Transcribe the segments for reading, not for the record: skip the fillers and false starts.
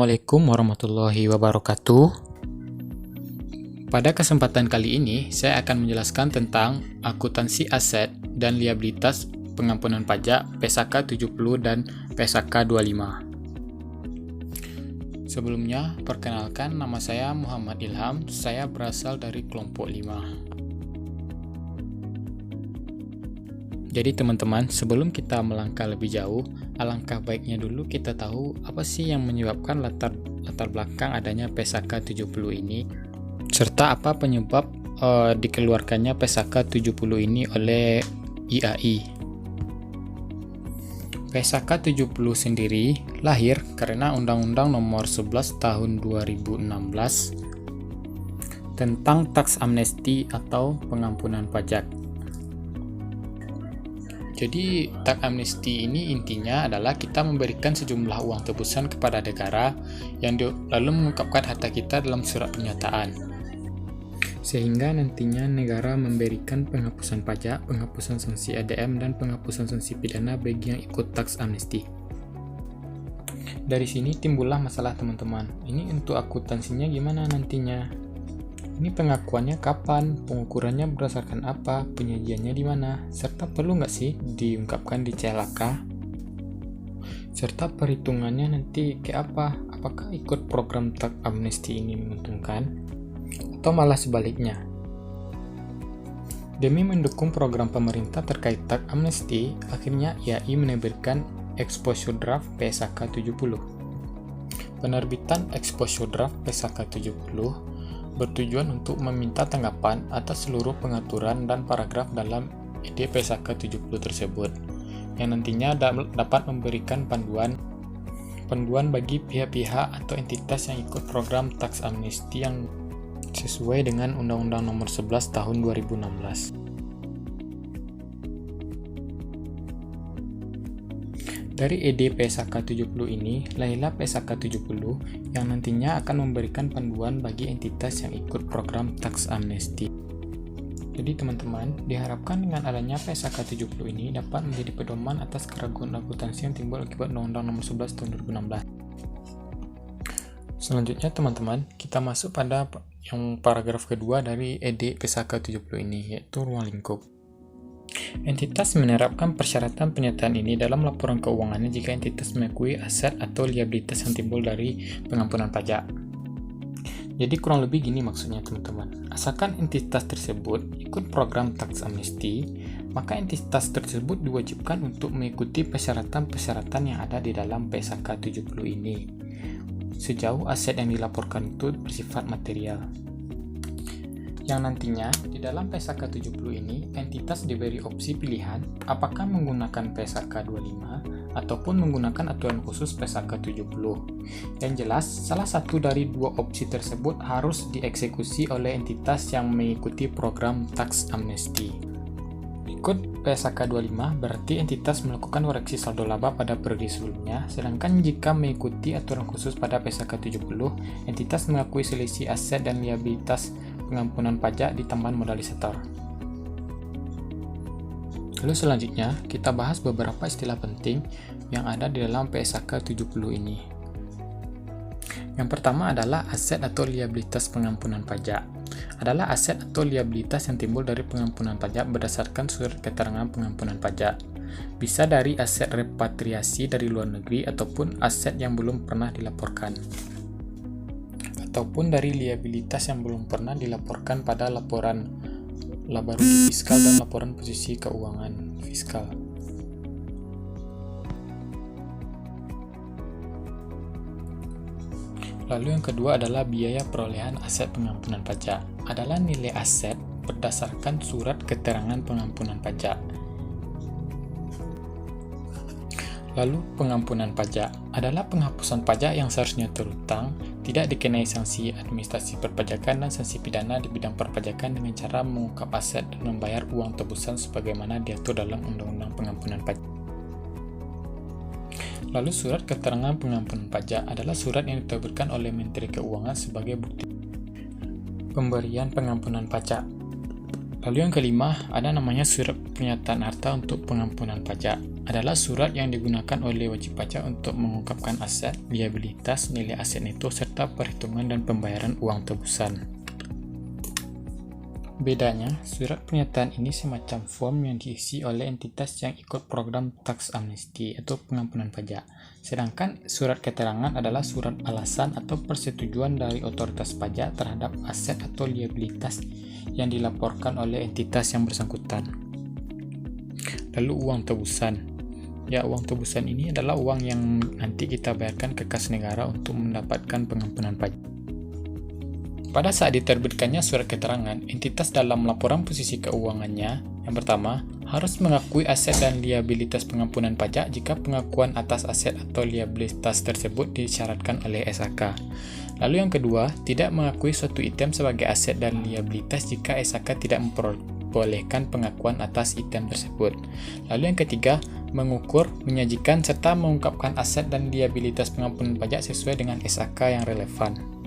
Assalamualaikum warahmatullahi wabarakatuh. Pada kesempatan kali ini, saya akan menjelaskan tentang akuntansi aset dan liabilitas pengampunan pajak PSAK 70 dan PSAK 25. Sebelumnya, perkenalkan nama saya Muhammad Ilham, saya berasal dari kelompok 5. Jadi teman-teman, sebelum kita melangkah lebih jauh, alangkah baiknya dulu kita tahu apa sih yang menyebabkan latar belakang adanya PSAK 70 ini, serta apa penyebab dikeluarkannya PSAK 70 ini oleh IAI. PSAK 70 sendiri lahir karena Undang-Undang Nomor 11 Tahun 2016 tentang Tax Amnesty atau pengampunan pajak. Jadi, tax amnesty ini intinya adalah kita memberikan sejumlah uang tebusan kepada negara yang lalu mengungkapkan harta kita dalam surat pernyataan. Sehingga nantinya negara memberikan penghapusan pajak, penghapusan sanksi ADM, dan penghapusan sanksi pidana bagi yang ikut tax amnesty. Dari sini timbullah masalah teman-teman. Ini untuk akuntansinya gimana nantinya? Ini pengakuannya kapan, pengukurannya berdasarkan apa, penyajiannya di mana, serta perlu nggak sih diungkapkan di CLK? Serta perhitungannya nanti kayak apa? Apakah ikut program tax amnesty ini menguntungkan? Atau malah sebaliknya? Demi mendukung program pemerintah terkait tax amnesty, akhirnya IAI menerbitkan Exposure Draft PSAK 70. Penerbitan Exposure Draft PSAK 70 bertujuan untuk meminta tanggapan atas seluruh pengaturan dan paragraf dalam ED PSAK 70 tersebut, yang nantinya dapat memberikan panduan bagi pihak-pihak atau entitas yang ikut program tax amnesty yang sesuai dengan Undang-Undang Nomor 11 Tahun 2016. Dari ED PSAK 70 ini, lahirlah PSAK 70 yang nantinya akan memberikan panduan bagi entitas yang ikut program tax amnesty. Jadi teman-teman, diharapkan dengan adanya PSAK 70 ini dapat menjadi pedoman atas keraguan akuntansi yang timbul akibat Undang-Undang Nomor 11 Tahun 2016. Selanjutnya teman-teman, kita masuk pada yang paragraf kedua dari ED PSAK 70 ini, yaitu ruang lingkup. Entitas menerapkan persyaratan pernyataan ini dalam laporan keuangannya jika entitas mengakui aset atau liabilitas yang timbul dari pengampunan pajak. Jadi kurang lebih gini maksudnya teman-teman. Asalkan entitas tersebut ikut program tax amnesty, maka entitas tersebut diwajibkan untuk mengikuti persyaratan-persyaratan yang ada di dalam PSAK 70 ini, sejauh aset yang dilaporkan itu bersifat material. Yang nantinya di dalam PSAK 70 ini entitas diberi opsi pilihan apakah menggunakan PSAK 25 ataupun menggunakan aturan khusus PSAK 70. Yang jelas, salah satu dari dua opsi tersebut harus dieksekusi oleh entitas yang mengikuti program tax amnesty. Ikut PSAK 25 berarti entitas melakukan koreksi saldo laba pada periode sebelumnya, sedangkan jika mengikuti aturan khusus pada PSAK 70, entitas mengakui selisih aset dan liabilitas pengampunan pajak di tambahan modalisator. Lalu selanjutnya, kita bahas beberapa istilah penting yang ada di dalam PSAK 70 ini. Yang pertama adalah aset atau liabilitas pengampunan pajak. Adalah aset atau liabilitas yang timbul dari pengampunan pajak berdasarkan surat keterangan pengampunan pajak. Bisa dari aset repatriasi dari luar negeri ataupun aset yang belum pernah dilaporkan, ataupun dari liabilitas yang belum pernah dilaporkan pada laporan laba rugi fiskal dan laporan posisi keuangan fiskal. Lalu yang kedua adalah biaya perolehan aset pengampunan pajak. Adalah nilai aset berdasarkan surat keterangan pengampunan pajak. Lalu pengampunan pajak adalah penghapusan pajak yang seharusnya terhutang, tidak dikenai sanksi administrasi perpajakan dan sanksi pidana di bidang perpajakan dengan cara mengungkap aset dan membayar uang tebusan sebagaimana diatur dalam Undang-Undang Pengampunan Pajak. Lalu surat keterangan pengampunan pajak adalah surat yang diterbitkan oleh Menteri Keuangan sebagai bukti pemberian pengampunan pajak. Lalu yang kelima, ada namanya surat pernyataan harta untuk pengampunan pajak. Adalah surat yang digunakan oleh wajib pajak untuk mengungkapkan aset, liabilitas, nilai aset neto, serta perhitungan dan pembayaran uang tebusan. Bedanya, surat pernyataan ini semacam form yang diisi oleh entitas yang ikut program tax amnesty atau pengampunan pajak. Sedangkan surat keterangan adalah surat alasan atau persetujuan dari otoritas pajak terhadap aset atau liabilitas yang dilaporkan oleh entitas yang bersangkutan. Lalu uang tebusan. Ya, uang tebusan ini adalah uang yang nanti kita bayarkan ke kas negara untuk mendapatkan pengampunan pajak. Pada saat diterbitkannya surat keterangan, entitas dalam laporan posisi keuangannya, yang pertama, harus mengakui aset dan liabilitas pengampunan pajak jika pengakuan atas aset atau liabilitas tersebut disyaratkan oleh SAK. Lalu yang kedua, tidak mengakui suatu item sebagai aset dan liabilitas jika SAK tidak memperbolehkan pengakuan atas item tersebut. Lalu yang ketiga, mengukur, menyajikan, serta mengungkapkan aset dan liabilitas pengampunan pajak sesuai dengan SAK yang relevan.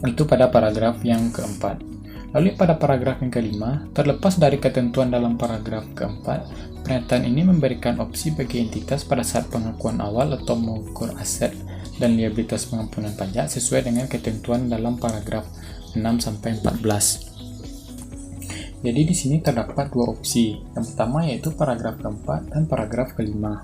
Itu pada paragraf yang keempat. Lalu pada paragraf yang kelima, terlepas dari ketentuan dalam paragraf keempat, pernyataan ini memberikan opsi bagi entitas pada saat pengakuan awal atau mengukur aset dan liabilitas pengampunan pajak sesuai dengan ketentuan dalam paragraf 6-14. Jadi di sini terdapat dua opsi. Yang pertama yaitu paragraf keempat dan paragraf kelima.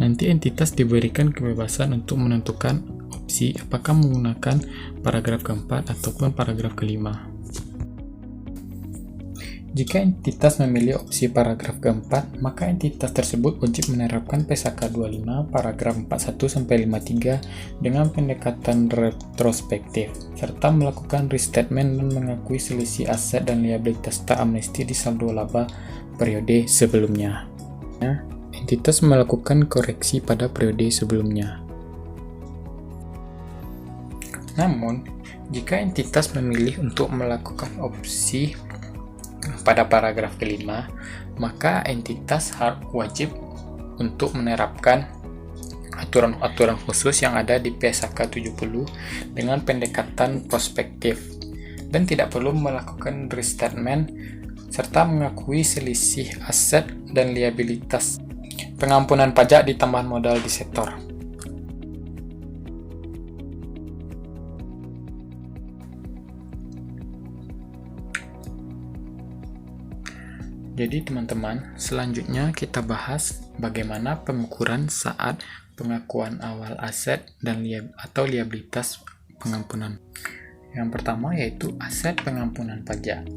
Nanti entitas diberikan kebebasan untuk menentukan opsi apakah menggunakan paragraf keempat ataupun paragraf kelima. Jika entitas memilih opsi paragraf keempat, maka entitas tersebut wajib menerapkan PSAK 25 paragraf 41-53 dengan pendekatan retrospektif, serta melakukan restatement dan mengakui selisih aset dan liabilitas tak amnesti di saldo laba periode sebelumnya. Entitas melakukan koreksi pada periode sebelumnya. Namun, jika entitas memilih untuk melakukan opsi pada paragraf kelima, maka entitas wajib untuk menerapkan aturan-aturan khusus yang ada di PSAK 70 dengan pendekatan prospektif dan tidak perlu melakukan restatement serta mengakui selisih aset dan liabilitas pengampunan pajak di tambahan modal di sektor. Jadi teman-teman, selanjutnya kita bahas bagaimana pengukuran saat pengakuan awal aset dan atau liabilitas pengampunan. Yang pertama yaitu aset pengampunan pajak.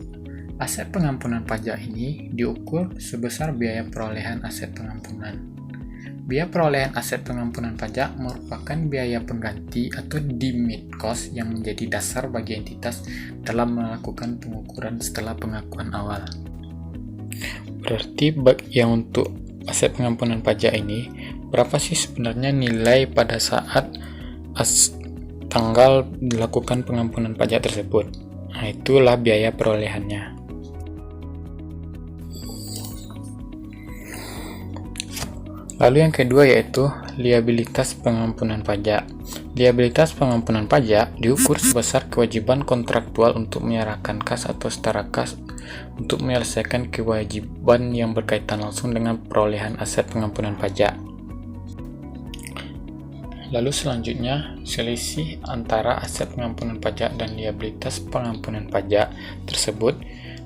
Aset pengampunan pajak ini diukur sebesar biaya perolehan aset pengampunan. Biaya perolehan aset pengampunan pajak merupakan biaya pengganti atau deemed cost yang menjadi dasar bagi entitas dalam melakukan pengukuran setelah pengakuan awal. Berarti yang untuk aset pengampunan pajak ini, berapa sih sebenarnya nilai pada saat tanggal dilakukan pengampunan pajak tersebut? Nah, itulah biaya perolehannya. Lalu yang kedua yaitu liabilitas pengampunan pajak. Liabilitas pengampunan pajak diukur sebesar kewajiban kontraktual untuk menyerahkan kas atau setara kas untuk menyelesaikan kewajiban yang berkaitan langsung dengan perolehan aset pengampunan pajak. Lalu selanjutnya, selisih antara aset pengampunan pajak dan liabilitas pengampunan pajak tersebut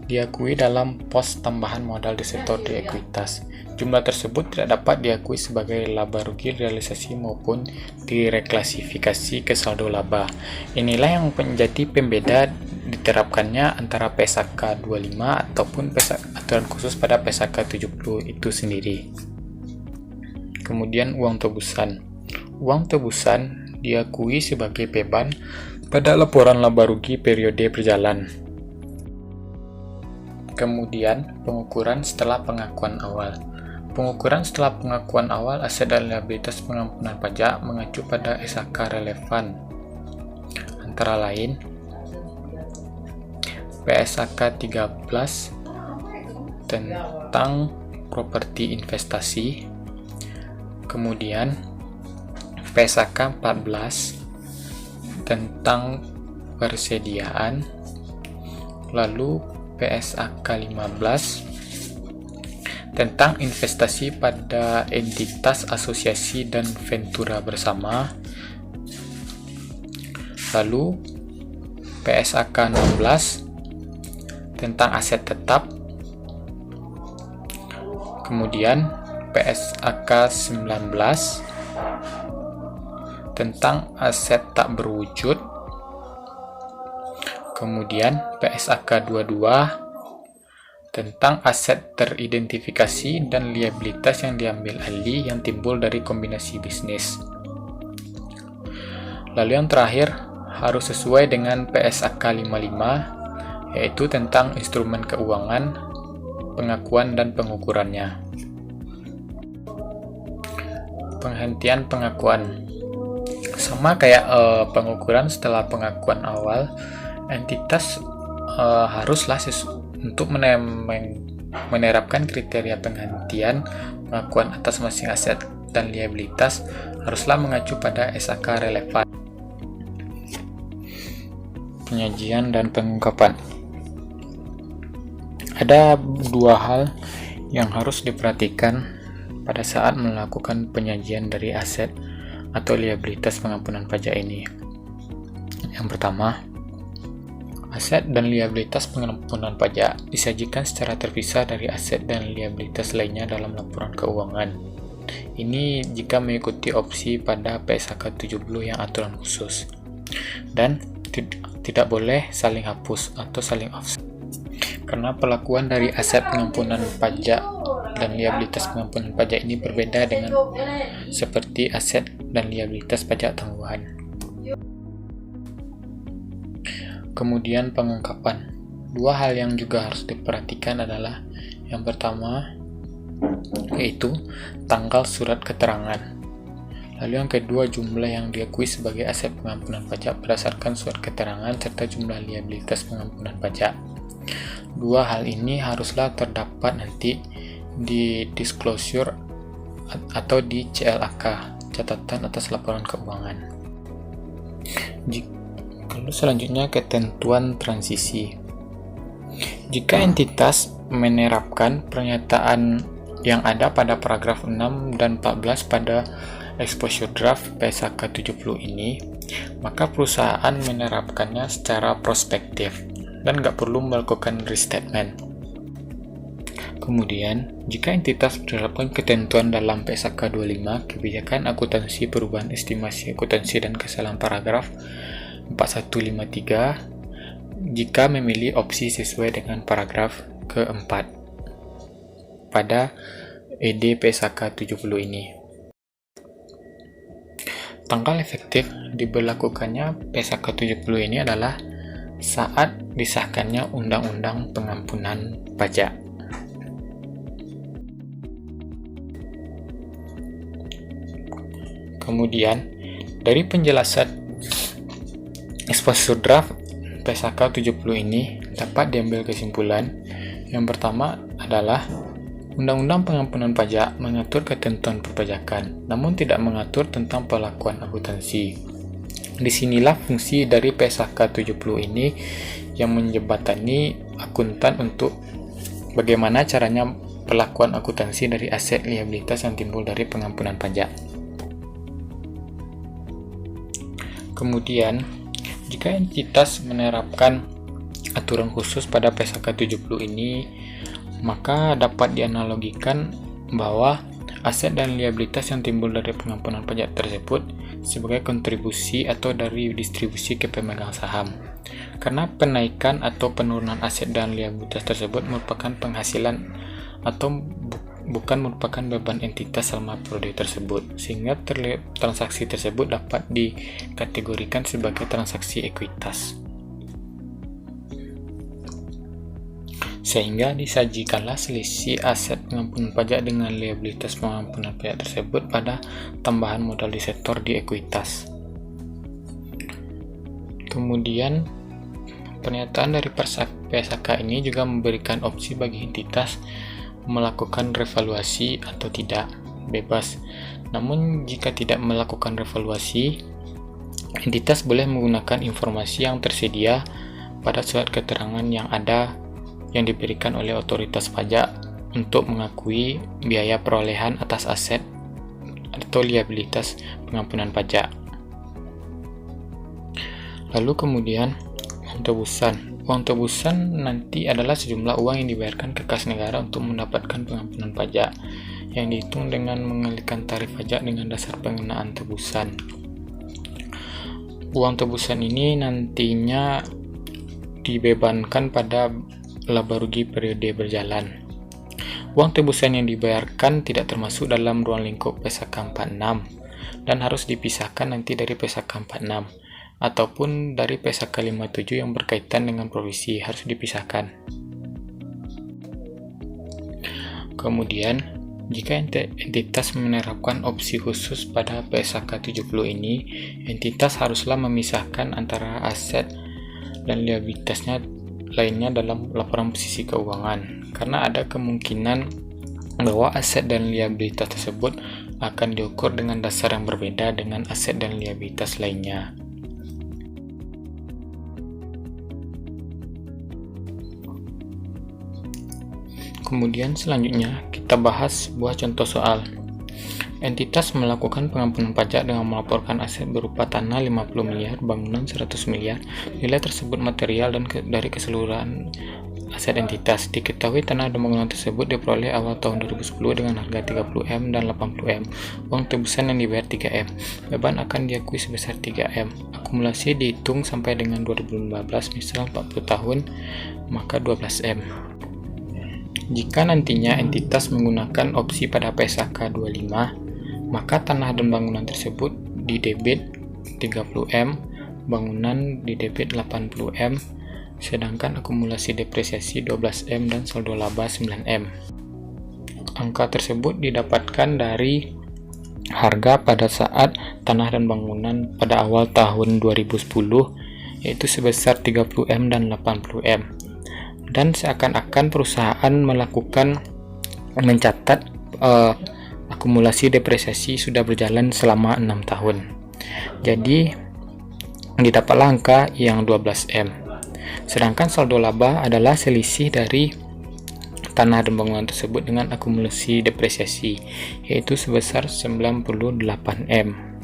diakui dalam pos tambahan modal di sektor di ekuitas. Jumlah tersebut tidak dapat diakui sebagai laba rugi realisasi maupun direklasifikasi ke saldo laba. Inilah yang menjadi pembeda diterapkannya antara PSAK 25 ataupun aturan khusus pada PSAK 70 itu sendiri. Kemudian uang tebusan. Uang tebusan diakui sebagai beban pada laporan laba rugi periode berjalan. Kemudian pengukuran setelah pengakuan awal. Pengukuran setelah pengakuan awal aset dan liabilitas pengampunan pajak mengacu pada SAK relevan, antara lain PSAK 13 tentang properti investasi, kemudian PSAK 14 tentang persediaan, lalu PSAK 15 tentang investasi pada entitas, asosiasi, dan ventura bersama, lalu PSAK 16 tentang aset tetap, kemudian PSAK 19 tentang aset tak berwujud, kemudian PSAK 22 tentang aset teridentifikasi dan liabilitas yang diambil alih yang timbul dari kombinasi bisnis. Lalu yang terakhir harus sesuai dengan PSAK 55, yaitu tentang instrumen keuangan, pengakuan dan pengukurannya. Penghentian pengakuan sama kayak pengukuran. Setelah pengakuan awal, entitas haruslah untuk menerapkan kriteria penghentian pengakuan atas masing aset dan liabilitas haruslah mengacu pada SAK relevan. Penyajian dan pengungkapan. Ada dua hal yang harus diperhatikan pada saat melakukan penyajian dari aset atau liabilitas pengampunan pajak ini. Yang pertama, aset dan liabilitas pengampunan pajak disajikan secara terpisah dari aset dan liabilitas lainnya dalam laporan keuangan. Ini jika mengikuti opsi pada PSAK 70 yang aturan khusus. Dan tidak boleh saling hapus atau saling offset. Karena perlakuan dari aset pengampunan pajak dan liabilitas pengampunan pajak ini berbeda dengan seperti aset dan liabilitas pajak tangguhan. Kemudian pengungkapan. Dua hal yang juga harus diperhatikan adalah yang pertama yaitu tanggal surat keterangan. Lalu yang kedua jumlah yang diakui sebagai aset pengampunan pajak berdasarkan surat keterangan serta jumlah liabilitas pengampunan pajak. Dua hal ini haruslah terdapat nanti di disclosure atau di CLAK, catatan atas laporan keuangan. Lalu selanjutnya ketentuan transisi. Jika entitas menerapkan pernyataan yang ada pada paragraf 6 dan 14 pada exposure draft PSAK 70 ini, maka perusahaan menerapkannya secara prospektif dan nggak perlu melakukan restatement. Kemudian, jika entitas menerapkan ketentuan dalam PSAK 25, kebijakan akuntansi perubahan estimasi akuntansi dan kesalahan paragraf 4153, jika memilih opsi sesuai dengan paragraf keempat pada ED PSAK 70 ini. Tanggal efektif diberlakukannya PSAK 70 ini adalah saat disahkannya Undang-Undang Pengampunan Pajak. Kemudian, dari penjelasan exposure draft PSAK 70 ini dapat diambil kesimpulan. Yang pertama adalah Undang-Undang Pengampunan Pajak mengatur ketentuan perpajakan, namun tidak mengatur tentang perlakuan akuntansi. Disinilah fungsi dari PSAK 70 ini yang menjembatani akuntan untuk bagaimana caranya perlakuan akuntansi dari aset liabilitas yang timbul dari pengampunan pajak. Kemudian, jika entitas menerapkan aturan khusus pada PSAK 70 ini, maka dapat dianalogikan bahwa aset dan liabilitas yang timbul dari pengampunan pajak tersebut sebagai kontribusi atau dari distribusi ke pemegang saham. Karena penaikan atau penurunan aset dan liabilitas tersebut merupakan penghasilan atau bukan merupakan beban entitas selama periode tersebut, sehingga transaksi tersebut dapat dikategorikan sebagai transaksi ekuitas. Sehingga disajikanlah selisih aset pengampunan pajak dengan liabilitas pengampunan pajak tersebut pada tambahan modal disetor di ekuitas. Kemudian, pernyataan dari PSAK ini juga memberikan opsi bagi entitas melakukan revaluasi atau tidak, bebas. Namun jika tidak melakukan revaluasi, entitas boleh menggunakan informasi yang tersedia pada surat keterangan yang diberikan oleh otoritas pajak untuk mengakui biaya perolehan atas aset atau liabilitas pengampunan pajak. Lalu kemudian uang tebusan. Uang tebusan nanti adalah sejumlah uang yang dibayarkan ke kas negara untuk mendapatkan pengampunan pajak yang dihitung dengan mengalihkan tarif pajak dengan dasar pengenaan tebusan. Uang tebusan ini nantinya dibebankan pada laba rugi periode berjalan. Uang tebusan yang dibayarkan tidak termasuk dalam ruang lingkup PSAK 46 dan harus dipisahkan nanti dari PSAK 46 ataupun dari PSAK 57 yang berkaitan dengan provisi, harus dipisahkan. Kemudian, jika entitas menerapkan opsi khusus pada PSAK 70 ini, entitas haruslah memisahkan antara aset dan liabilitasnya lainnya dalam laporan posisi keuangan, karena ada kemungkinan bahwa aset dan liabilitas tersebut akan diukur dengan dasar yang berbeda dengan aset dan liabilitas lainnya. Kemudian selanjutnya kita bahas sebuah contoh soal. Entitas melakukan pengampunan pajak dengan melaporkan aset berupa tanah 50 miliar, bangunan 100 miliar. Nilai tersebut material dan dari keseluruhan aset entitas. Diketahui tanah dan bangunan tersebut diperoleh awal tahun 2010 dengan harga 30M dan 80M. Uang tebusan yang dibayar 3M. Beban akan diakui sebesar 3M. Akumulasi dihitung sampai dengan 2015, misal 40 tahun, maka 12M. Jika nantinya entitas menggunakan opsi pada PSAK 25, maka tanah dan bangunan tersebut didebit 30M, bangunan didebit 80M, sedangkan akumulasi depresiasi 12M dan saldo laba 9M. Angka tersebut didapatkan dari harga pada saat tanah dan bangunan pada awal tahun 2010, yaitu sebesar 30M dan 80M. Dan seakan-akan perusahaan mencatat akumulasi depresiasi sudah berjalan selama 6 tahun. Jadi didapatlah angka yang 12M. Sedangkan saldo laba adalah selisih dari tanah dan bangunan tersebut dengan akumulasi depresiasi, yaitu sebesar 98M.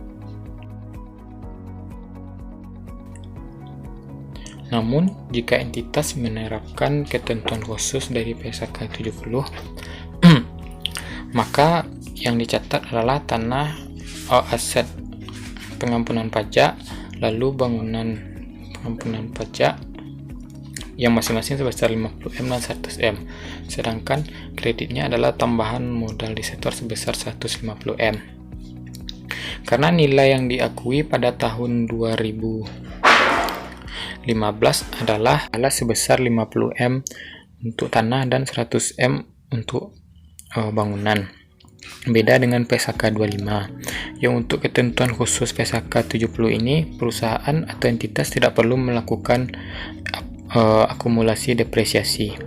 Namun, jika entitas menerapkan ketentuan khusus dari PSAK 70, maka yang dicatat adalah tanah aset pengampunan pajak, lalu bangunan pengampunan pajak yang masing-masing sebesar 50M dan 100M. Sedangkan kreditnya adalah tambahan modal di sektor sebesar 150M. Karena nilai yang diakui pada tahun 2015 adalah sebesar 50M untuk tanah dan 100M untuk bangunan. Beda dengan PSAK 25, yang untuk ketentuan khusus PSAK 70 ini, perusahaan atau entitas tidak perlu melakukan akumulasi depresiasi.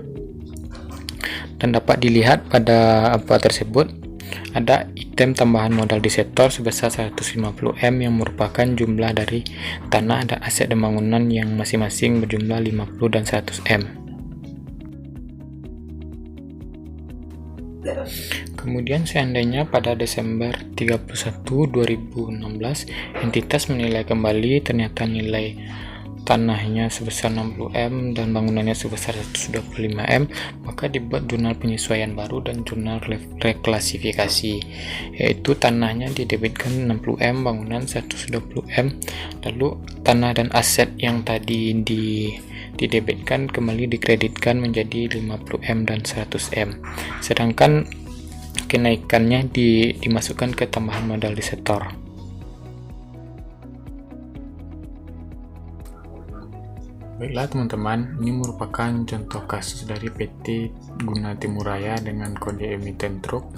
Dan dapat dilihat pada tersebut, ada item tambahan modal di sektor sebesar 150M yang merupakan jumlah dari tanah dan aset dan bangunan yang masing-masing berjumlah 50 dan 100M. Kemudian seandainya pada Desember 31, 2016 entitas menilai kembali ternyata nilai tanahnya sebesar 60M dan bangunannya sebesar 125M, maka dibuat jurnal penyesuaian baru dan jurnal reklasifikasi, yaitu tanahnya didebitkan 60M, bangunan 120M, lalu tanah dan aset yang tadi didebitkan kembali dikreditkan menjadi 50M dan 100M, sedangkan kenaikannya dimasukkan ke tambahan modal di sektor. Baiklah teman-teman, ini merupakan contoh kasus dari PT Guna Timur Raya dengan kode emiten truk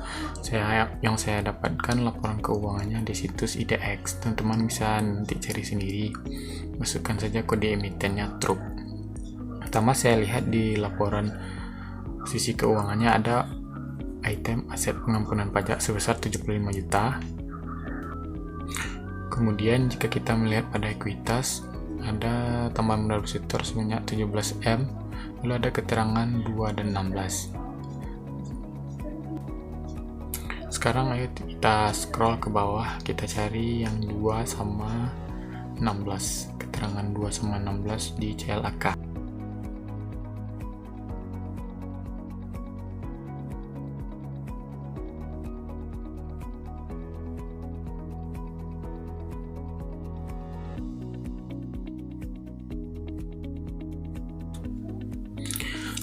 yang saya dapatkan laporan keuangannya di situs IDX. Teman-teman bisa nanti cari sendiri, masukkan saja kode emitennya truk. Pertama saya lihat di laporan sisi keuangannya ada item aset pengampunan pajak sebesar 75 juta. Kemudian jika kita melihat pada ekuitas, ada tambahan modal depositor sebanyak 17M, lalu ada keterangan 2 dan 16. Sekarang ayo kita scroll ke bawah, kita cari yang 2 sama 16, keterangan 2 sama 16 di CLAK.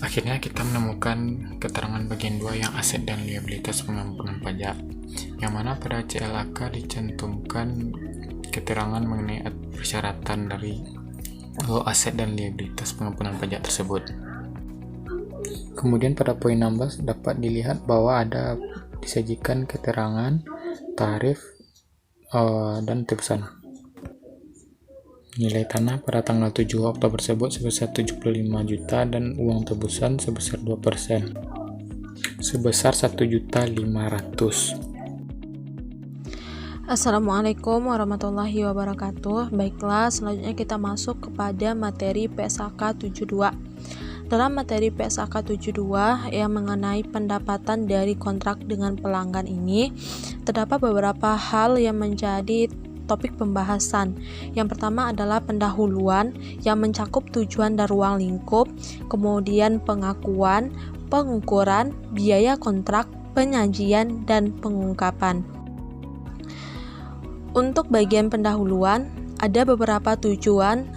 Akhirnya kita menemukan keterangan bagian 2 yang aset dan liabilitas pengampunan pajak, yang mana pada CLAK dicantumkan keterangan mengenai persyaratan dari aset dan liabilitas pengampunan pajak tersebut. Kemudian pada poin 16 dapat dilihat bahwa ada disajikan keterangan tarif dan tebusan. Nilai tanah pada tanggal 7 Oktober tersebut sebesar 75 juta dan uang tebusan sebesar 2%, sebesar 1.500.000. Assalamualaikum warahmatullahi wabarakatuh. Baiklah, selanjutnya kita masuk kepada materi PSAK 72. Dalam materi PSAK 72 yang mengenai pendapatan dari kontrak dengan pelanggan ini, terdapat beberapa hal yang menjadi topik pembahasan. Yang pertama adalah pendahuluan yang mencakup tujuan dan ruang lingkup, kemudian pengakuan, pengukuran, biaya kontrak, penyajian, dan pengungkapan. Untuk bagian pendahuluan, ada beberapa tujuan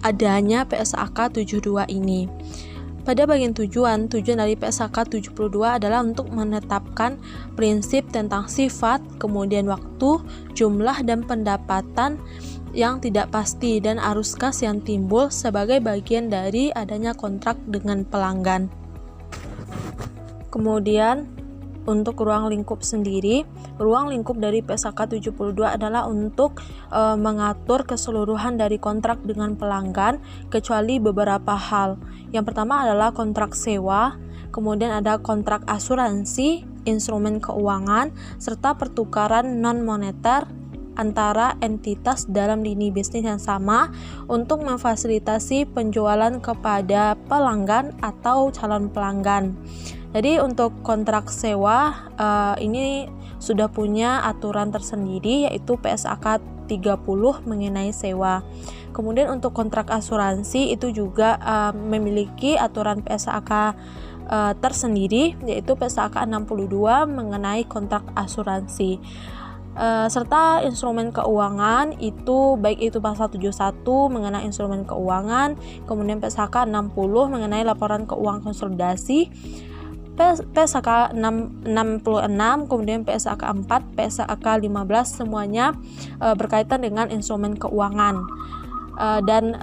adanya PSAK 72 ini. Pada bagian tujuan dari PSAK 72 adalah untuk menetapkan prinsip tentang sifat, kemudian waktu, jumlah, dan pendapatan yang tidak pasti dan arus kas yang timbul sebagai bagian dari adanya kontrak dengan pelanggan. Kemudian untuk ruang lingkup sendiri, ruang lingkup dari PSAK 72 adalah untuk mengatur keseluruhan dari kontrak dengan pelanggan kecuali beberapa hal. Yang pertama adalah kontrak sewa, kemudian ada kontrak asuransi, instrumen keuangan, serta pertukaran non-moneter antara entitas dalam lini bisnis yang sama untuk memfasilitasi penjualan kepada pelanggan atau calon pelanggan. Jadi untuk kontrak sewa ini sudah punya aturan tersendiri, yaitu PSAK 30 mengenai sewa. Kemudian untuk kontrak asuransi itu juga memiliki aturan PSAK tersendiri, yaitu PSAK 62 mengenai kontrak asuransi. Serta instrumen keuangan itu baik itu pasal 71 mengenai instrumen keuangan, kemudian PSAK 60 mengenai laporan keuangan konsolidasi, PSAK 66, kemudian PSAK 4, PSAK 15 semuanya berkaitan dengan instrumen keuangan. Dan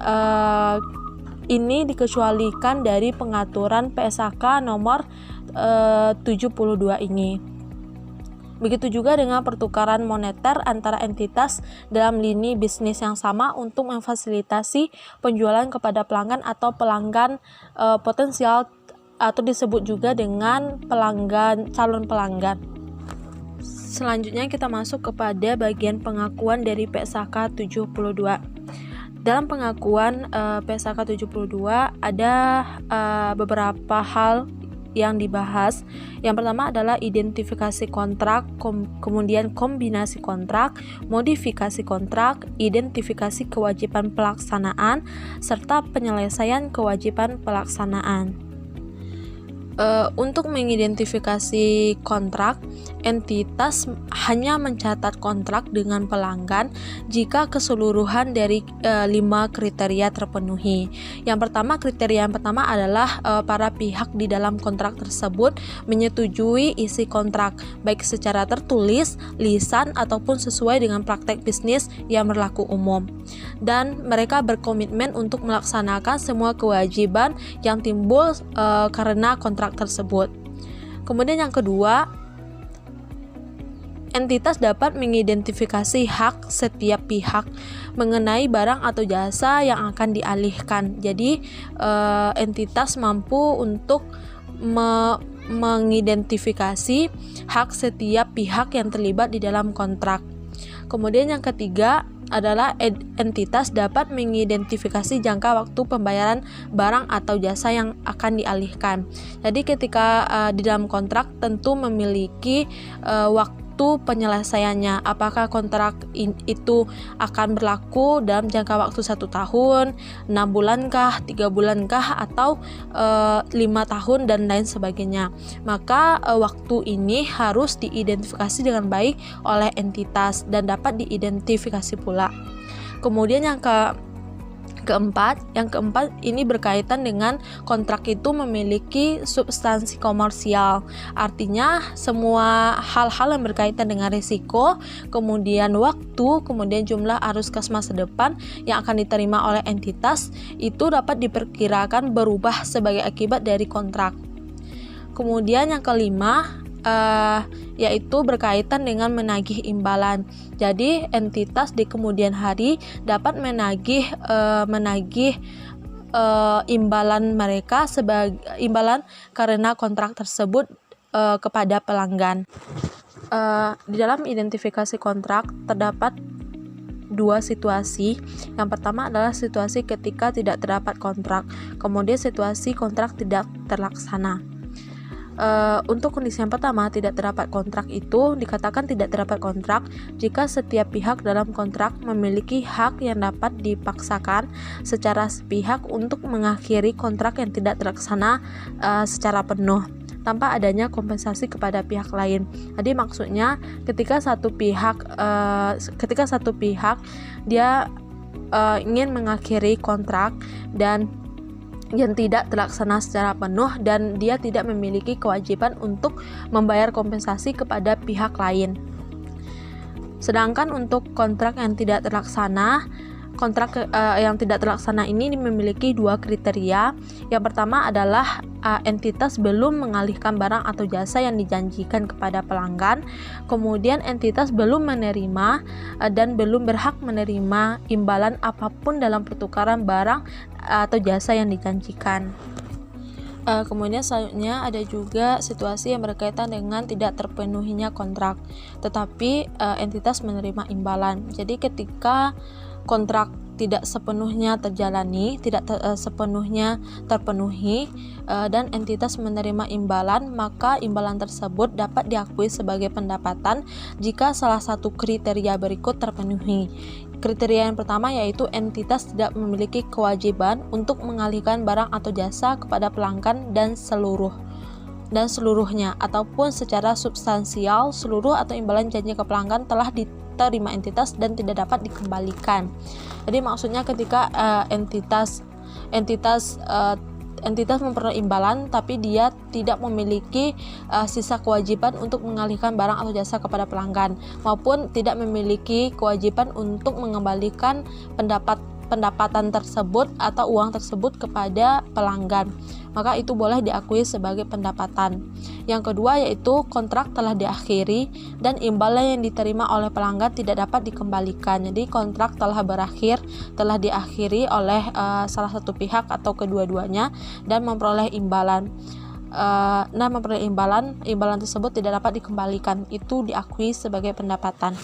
ini dikecualikan dari pengaturan PSAK nomor 72 ini. Begitu juga dengan pertukaran moneter antara entitas dalam lini bisnis yang sama untuk memfasilitasi penjualan kepada pelanggan atau pelanggan potensial, atau disebut juga dengan calon pelanggan. Selanjutnya kita masuk kepada bagian pengakuan dari PSAK 72. Dalam pengakuan PSAK 72 ada beberapa hal yang dibahas. Yang pertama adalah identifikasi kontrak, kemudian kombinasi kontrak, modifikasi kontrak, identifikasi kewajiban pelaksanaan, serta penyelesaian kewajiban pelaksanaan. Untuk mengidentifikasi kontrak, entitas hanya mencatat kontrak dengan pelanggan jika keseluruhan dari 5 kriteria terpenuhi. Kriteria yang pertama adalah para pihak di dalam kontrak tersebut menyetujui isi kontrak, baik secara tertulis, lisan, ataupun sesuai dengan praktek bisnis yang berlaku umum. Dan mereka berkomitmen untuk melaksanakan semua kewajiban yang timbul karena kontrak tersebut. Kemudian yang kedua, entitas dapat mengidentifikasi hak setiap pihak mengenai barang atau jasa yang akan dialihkan. Jadi entitas mampu untuk mengidentifikasi hak setiap pihak yang terlibat di dalam kontrak. Kemudian yang ketiga, adalah entitas dapat mengidentifikasi jangka waktu pembayaran barang atau jasa yang akan dialihkan. Jadi ketika di dalam kontrak tentu memiliki waktu penyelesaiannya, apakah kontrak itu akan berlaku dalam jangka waktu 1 tahun, 6 bulankah, 3 bulankah, atau 5 tahun dan lain sebagainya. Maka waktu ini harus diidentifikasi dengan baik oleh entitas dan dapat diidentifikasi pula. Kemudian yang keempat ini berkaitan dengan kontrak itu memiliki substansi komersial. Artinya semua hal-hal yang berkaitan dengan risiko, kemudian waktu, kemudian jumlah arus kas masa depan yang akan diterima oleh entitas itu dapat diperkirakan berubah sebagai akibat dari kontrak. Kemudian yang kelima yaitu berkaitan dengan menagih imbalan. Jadi entitas di kemudian hari dapat menagih imbalan mereka sebagai imbalan karena kontrak tersebut kepada pelanggan. Di dalam identifikasi kontrak terdapat 2 situasi. Yang pertama adalah situasi ketika tidak terdapat kontrak, kemudian situasi kontrak tidak terlaksana. Untuk kondisi yang pertama, tidak terdapat kontrak itu dikatakan tidak terdapat kontrak jika setiap pihak dalam kontrak memiliki hak yang dapat dipaksakan secara sepihak untuk mengakhiri kontrak yang tidak terlaksana secara penuh tanpa adanya kompensasi kepada pihak lain. Jadi maksudnya ketika satu pihak dia ingin mengakhiri kontrak dan yang tidak terlaksana secara penuh dan dia tidak memiliki kewajiban untuk membayar kompensasi kepada pihak lain. Sedangkan untuk kontrak yang tidak terlaksana, ini memiliki 2 kriteria. Yang pertama adalah entitas belum mengalihkan barang atau jasa yang dijanjikan kepada pelanggan, kemudian entitas belum menerima dan belum berhak menerima imbalan apapun dalam pertukaran barang atau jasa yang dijanjikan. Kemudian selanjutnya ada juga situasi yang berkaitan dengan tidak terpenuhinya kontrak, tetapi entitas menerima imbalan. Jadi ketika kontrak tidak sepenuhnya terjalani, sepenuhnya terpenuhi, dan entitas menerima imbalan, maka imbalan tersebut dapat diakui sebagai pendapatan jika salah satu kriteria berikut terpenuhi. Kriteria yang pertama yaitu entitas tidak memiliki kewajiban untuk mengalihkan barang atau jasa kepada pelanggan dan seluruhnya ataupun secara substansial seluruh atau imbalan janji ke pelanggan telah diterima entitas dan tidak dapat dikembalikan. Jadi maksudnya ketika entitas memperoleh imbalan tapi dia tidak memiliki sisa kewajiban untuk mengalihkan barang atau jasa kepada pelanggan maupun tidak memiliki kewajiban untuk mengembalikan pendapatan tersebut atau uang tersebut kepada pelanggan, maka itu boleh diakui sebagai pendapatan. Yang kedua yaitu kontrak telah diakhiri dan imbalan yang diterima oleh pelanggan tidak dapat dikembalikan. Jadi kontrak telah berakhir, telah diakhiri oleh salah satu pihak atau kedua-duanya dan memperoleh imbalan. Imbalan tersebut tidak dapat dikembalikan, itu diakui sebagai pendapatan.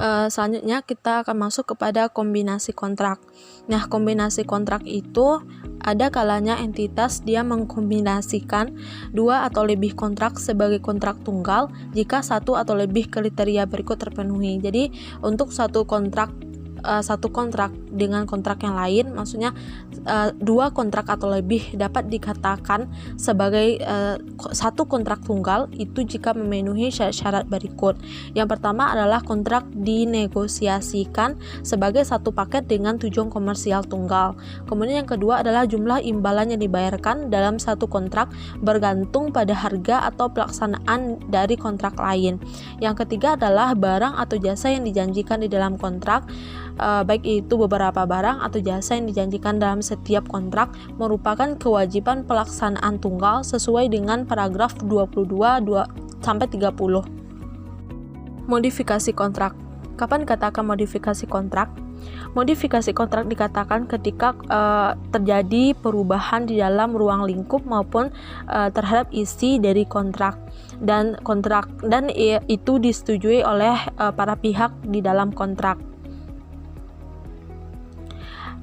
Selanjutnya kita akan masuk kepada kombinasi kontrak. Nah, kombinasi kontrak itu ada kalanya entitas dia mengkombinasikan 2 atau lebih kontrak sebagai kontrak tunggal jika 1 atau lebih kriteria berikut terpenuhi. Jadi untuk satu kontrak dengan kontrak yang lain, maksudnya 2 kontrak atau lebih dapat dikatakan sebagai satu kontrak tunggal itu jika memenuhi syarat-syarat berikut. Yang pertama adalah kontrak dinegosiasikan sebagai satu paket dengan tujuan komersial tunggal. Kemudian yang kedua adalah jumlah imbalan yang dibayarkan dalam satu kontrak bergantung pada harga atau pelaksanaan dari kontrak lain. Yang ketiga adalah barang atau jasa yang dijanjikan di dalam kontrak, baik itu beberapa barang atau jasa yang dijanjikan dalam setiap kontrak merupakan kewajiban pelaksanaan tunggal sesuai dengan paragraf 22-30. Modifikasi kontrak. Kapan dikatakan modifikasi kontrak? Modifikasi kontrak dikatakan ketika terjadi perubahan di dalam ruang lingkup maupun terhadap isi dari kontrak dan itu disetujui oleh para pihak di dalam kontrak.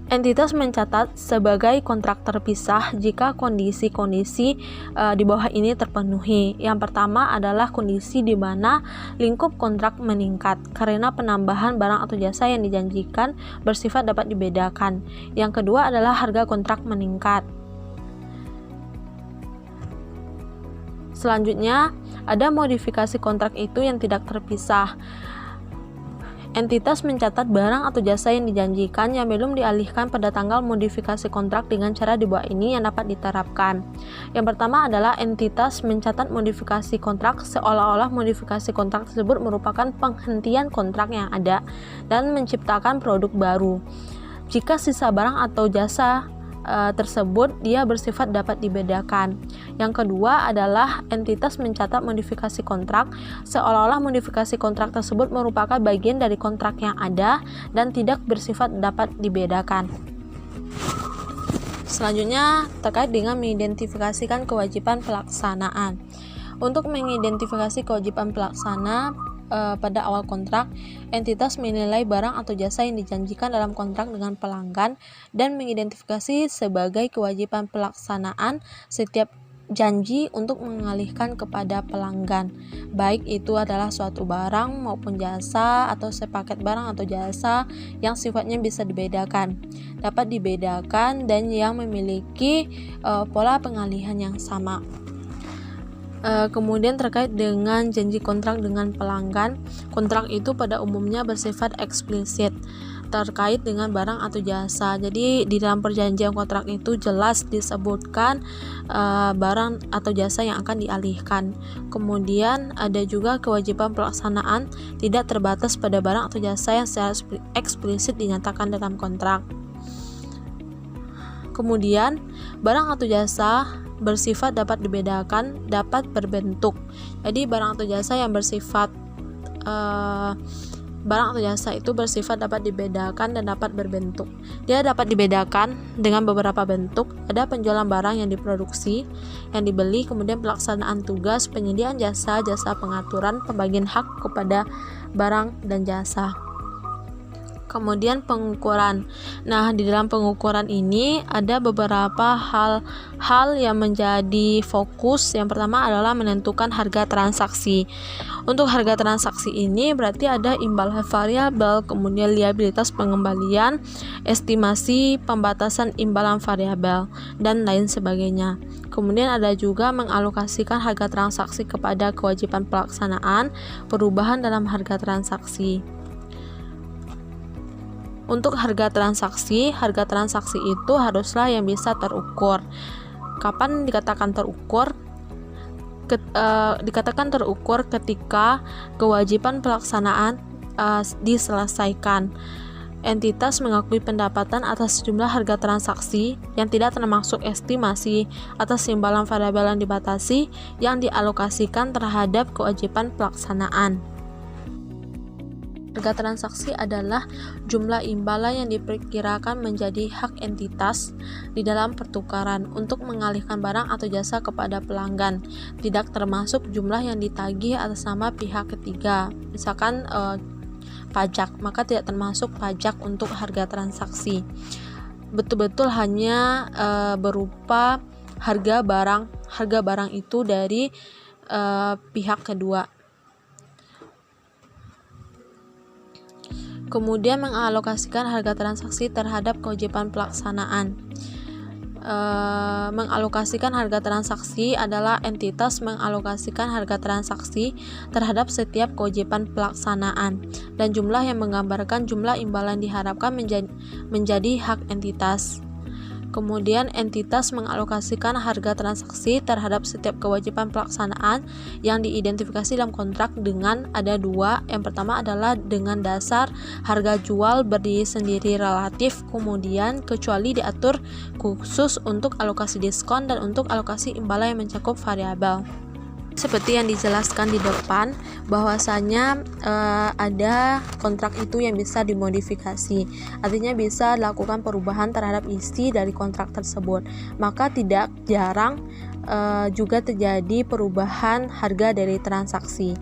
Entitas mencatat sebagai kontrak terpisah jika kondisi-kondisi di bawah ini terpenuhi. Yang pertama adalah kondisi di mana lingkup kontrak meningkat karena penambahan barang atau jasa yang dijanjikan bersifat dapat dibedakan. Yang kedua adalah harga kontrak meningkat. Selanjutnya, ada modifikasi kontrak itu yang tidak terpisah. Entitas mencatat barang atau jasa yang dijanjikan yang belum dialihkan pada tanggal modifikasi kontrak dengan cara di bawah ini yang dapat diterapkan. Yang pertama adalah entitas mencatat modifikasi kontrak seolah-olah modifikasi kontrak tersebut merupakan penghentian kontrak yang ada dan menciptakan produk baru. Jika sisa barang atau jasa tersebut dia bersifat dapat dibedakan. Yang kedua adalah entitas mencatat modifikasi kontrak seolah-olah modifikasi kontrak tersebut merupakan bagian dari kontrak yang ada dan tidak bersifat dapat dibedakan. Selanjutnya terkait dengan mengidentifikasikan kewajiban pelaksanaan. Untuk mengidentifikasi kewajiban pelaksana pada awal kontrak, entitas menilai barang atau jasa yang dijanjikan dalam kontrak dengan pelanggan dan mengidentifikasi sebagai kewajiban pelaksanaan setiap janji untuk mengalihkan kepada pelanggan, baik itu adalah suatu barang maupun jasa atau sepaket barang atau jasa yang sifatnya bisa dibedakan, dapat dibedakan dan yang memiliki pola pengalihan yang sama. Kemudian terkait dengan janji kontrak dengan pelanggan, kontrak itu pada umumnya bersifat eksplisit terkait dengan barang atau jasa. Jadi di dalam perjanjian kontrak itu jelas disebutkan barang atau jasa yang akan dialihkan. Kemudian ada juga kewajiban pelaksanaan tidak terbatas pada barang atau jasa yang secara eksplisit dinyatakan dalam kontrak. Kemudian barang atau jasa bersifat dapat dibedakan, dapat berbentuk. Jadi barang atau jasa yang bersifat barang atau jasa itu bersifat dapat dibedakan dan dapat berbentuk. Dia dapat dibedakan dengan beberapa bentuk. Ada penjualan barang yang diproduksi, yang dibeli, kemudian pelaksanaan tugas, penyediaan jasa, jasa pengaturan, pembagian hak kepada barang dan jasa. Kemudian pengukuran. Nah, di dalam pengukuran ini ada beberapa hal yang menjadi fokus. Yang pertama adalah menentukan harga transaksi. Untuk harga transaksi ini berarti ada imbalan variabel, kemudian liabilitas pengembalian, estimasi, pembatasan imbalan variabel, dan lain sebagainya. Kemudian ada juga mengalokasikan harga transaksi kepada kewajiban pelaksanaan, perubahan dalam harga transaksi. Untuk harga transaksi itu haruslah yang bisa terukur. Kapan dikatakan terukur? Dikatakan terukur ketika kewajiban pelaksanaan diselesaikan. Entitas mengakui pendapatan atas sejumlah harga transaksi yang tidak termasuk estimasi atas imbalan variabel yang dibatasi yang dialokasikan terhadap kewajiban pelaksanaan. Harga transaksi adalah jumlah imbalan yang diperkirakan menjadi hak entitas di dalam pertukaran untuk mengalihkan barang atau jasa kepada pelanggan, tidak termasuk jumlah yang ditagih atas nama pihak ketiga. Misalkan pajak, maka tidak termasuk pajak untuk harga transaksi. Betul-betul hanya berupa harga barang itu dari pihak kedua. Kemudian mengalokasikan harga transaksi terhadap kewajiban pelaksanaan. Mengalokasikan harga transaksi adalah entitas mengalokasikan harga transaksi terhadap setiap kewajiban pelaksanaan dan jumlah yang menggambarkan jumlah imbalan diharapkan menjadi hak entitas. Kemudian entitas mengalokasikan harga transaksi terhadap setiap kewajiban pelaksanaan yang diidentifikasi dalam kontrak dengan ada dua. Yang pertama adalah dengan dasar harga jual berdiri sendiri relatif, kemudian kecuali diatur khusus untuk alokasi diskon dan untuk alokasi imbalan yang mencakup variabel. Seperti yang dijelaskan di depan, bahwasanya ada kontrak itu yang bisa dimodifikasi, artinya bisa dilakukan perubahan terhadap isi dari kontrak tersebut. Maka tidak jarang juga terjadi perubahan harga dari transaksi,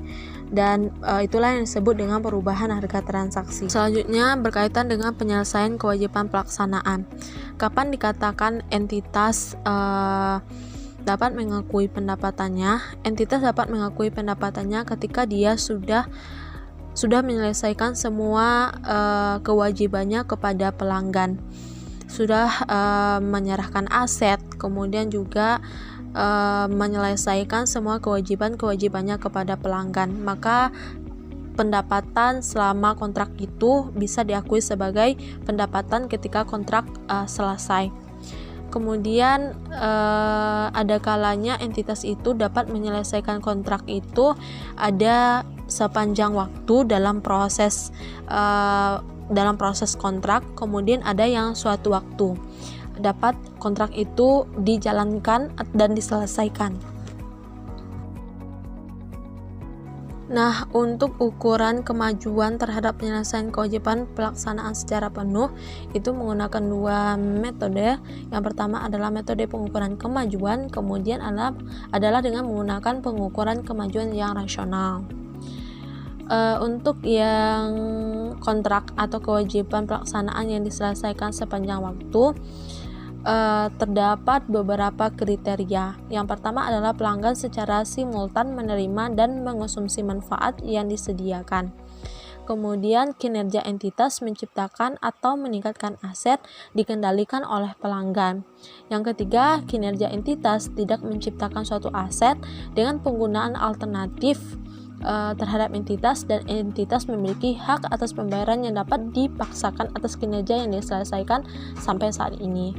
dan itulah yang disebut dengan perubahan harga transaksi. Selanjutnya berkaitan dengan penyelesaian kewajiban pelaksanaan. Kapan dikatakan entitas dapat mengakui pendapatannya? Entitas dapat mengakui pendapatannya ketika dia sudah menyelesaikan semua kewajibannya kepada pelanggan, sudah menyerahkan aset, kemudian juga menyelesaikan semua kewajibannya kepada pelanggan. Maka pendapatan selama kontrak itu bisa diakui sebagai pendapatan ketika kontrak selesai. Kemudian ada kalanya entitas itu dapat menyelesaikan kontrak itu ada sepanjang waktu dalam proses kontrak, kemudian ada yang suatu waktu dapat kontrak itu dijalankan dan diselesaikan. Nah, untuk ukuran kemajuan terhadap penyelesaian kewajiban pelaksanaan secara penuh itu menggunakan dua metode. Yang pertama adalah metode pengukuran kemajuan, kemudian adalah dengan menggunakan pengukuran kemajuan yang rasional. Untuk yang kontrak atau kewajiban pelaksanaan yang diselesaikan sepanjang waktu, terdapat beberapa kriteria. Yang pertama adalah pelanggan secara simultan menerima dan mengonsumsi manfaat yang disediakan. Kemudian kinerja entitas menciptakan atau meningkatkan aset dikendalikan oleh pelanggan. Yang ketiga, kinerja entitas tidak menciptakan suatu aset dengan penggunaan alternatif terhadap entitas, dan entitas memiliki hak atas pembayaran yang dapat dipaksakan atas kinerja yang diselesaikan sampai saat ini.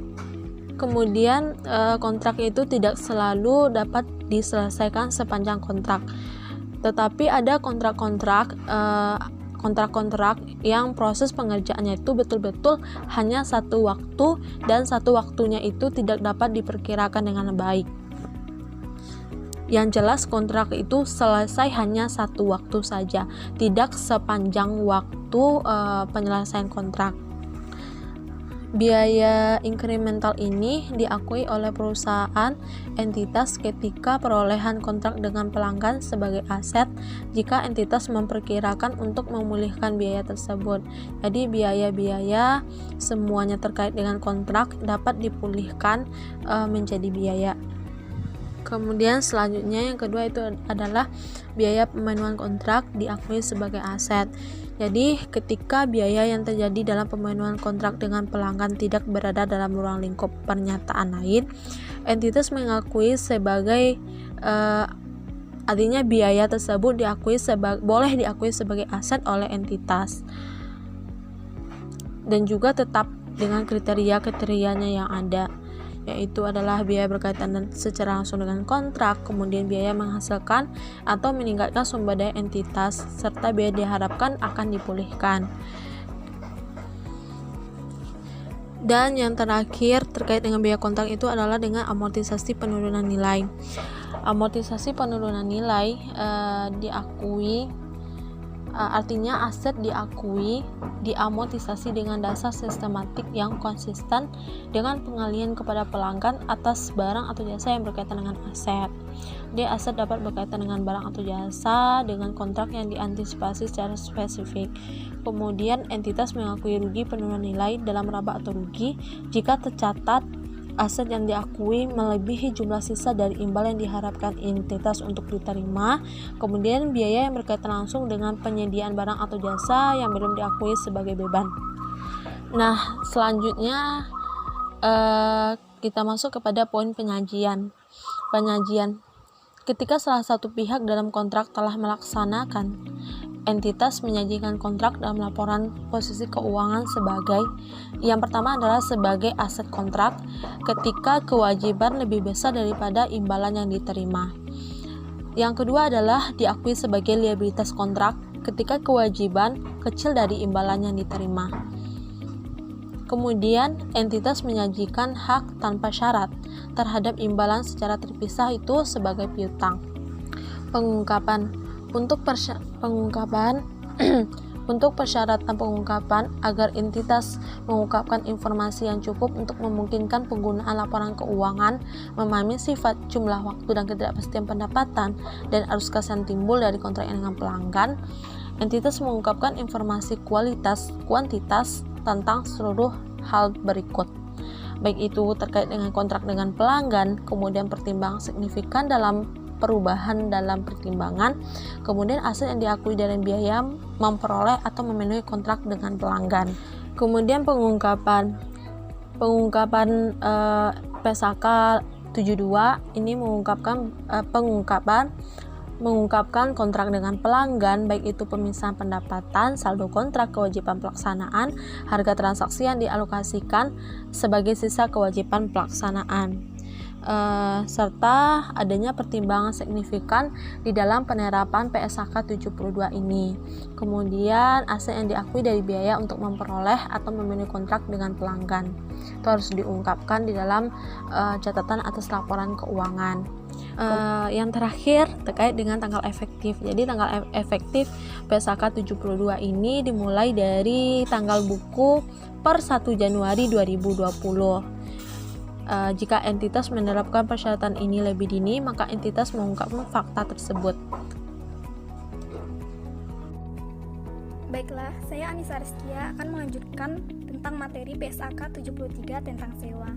Kemudian kontrak itu tidak selalu dapat diselesaikan sepanjang kontrak, tetapi ada kontrak-kontrak yang proses pengerjaannya itu betul-betul hanya satu waktu, dan satu waktunya itu tidak dapat diperkirakan dengan baik. Yang jelas kontrak itu selesai hanya satu waktu saja, tidak sepanjang waktu penyelesaian kontrak. Biaya inkremental ini diakui oleh perusahaan entitas ketika perolehan kontrak dengan pelanggan sebagai aset jika entitas memperkirakan untuk memulihkan biaya tersebut. Jadi biaya-biaya semuanya terkait dengan kontrak dapat dipulihkan menjadi biaya. Kemudian selanjutnya yang kedua itu adalah biaya pemenuhan kontrak diakui sebagai aset. Jadi ketika biaya yang terjadi dalam pemenuhan kontrak dengan pelanggan tidak berada dalam ruang lingkup pernyataan lain, entitas mengakui sebagai artinya biaya tersebut boleh diakui sebagai aset oleh entitas, dan juga tetap dengan kriteria-kriterianya yang ada, yaitu adalah biaya berkaitan secara langsung dengan kontrak, kemudian biaya menghasilkan atau meningkatkan sumber daya entitas, serta biaya diharapkan akan dipulihkan. Dan yang terakhir terkait dengan biaya kontrak itu adalah dengan amortisasi penurunan nilai. Amortisasi penurunan nilai diakui, artinya aset diamortisasi dengan dasar sistematik yang konsisten dengan pengalihan kepada pelanggan atas barang atau jasa yang berkaitan dengan aset. Aset dapat berkaitan dengan barang atau jasa dengan kontrak yang diantisipasi secara spesifik. Kemudian entitas mengakui rugi penurunan nilai dalam laba atau rugi jika tercatat aset yang diakui melebihi jumlah sisa dari imbal yang diharapkan entitas untuk diterima. Kemudian biaya yang berkaitan langsung dengan penyediaan barang atau jasa yang belum diakui sebagai beban. Nah, selanjutnya kita masuk kepada poin penyajian. Ketika salah satu pihak dalam kontrak telah melaksanakan, entitas menyajikan kontrak dalam laporan posisi keuangan sebagai, yang pertama adalah sebagai aset kontrak ketika kewajiban lebih besar daripada imbalan yang diterima. Yang kedua adalah diakui sebagai liabilitas kontrak ketika kewajiban kecil dari imbalan yang diterima. Kemudian entitas menyajikan hak tanpa syarat terhadap imbalan secara terpisah itu sebagai piutang. Pengungkapan. Untuk persyaratan pengungkapan agar entitas mengungkapkan informasi yang cukup untuk memungkinkan penggunaan laporan keuangan, memahami sifat, jumlah, waktu, dan ketidakpastian pendapatan, dan arus kas yang timbul dari kontrak dengan pelanggan, entitas mengungkapkan informasi kuantitas tentang seluruh hal berikut, baik itu terkait dengan kontrak dengan pelanggan, kemudian pertimbangan signifikan dalam perubahan dalam pertimbangan, kemudian aset yang diakui dalam biaya memperoleh atau memenuhi kontrak dengan pelanggan. Kemudian pengungkapan PSAK 72 ini mengungkapkan kontrak dengan pelanggan, baik itu pemisahan pendapatan, saldo kontrak, kewajiban pelaksanaan, harga transaksi yang dialokasikan sebagai sisa kewajiban pelaksanaan, serta adanya pertimbangan signifikan di dalam penerapan PSAK 72 ini. Kemudian aset yang diakui dari biaya untuk memperoleh atau memenuhi kontrak dengan pelanggan itu harus diungkapkan di dalam catatan atas laporan keuangan. Yang terakhir terkait dengan tanggal efektif. Jadi tanggal efektif PSAK 72 ini dimulai dari tanggal buku per 1 Januari 2020. Jika entitas menerapkan persyaratan ini lebih dini, maka entitas mengungkapkan fakta tersebut. Baiklah, saya Anissa Rizkia akan melanjutkan tentang materi PSAK 73 tentang sewa.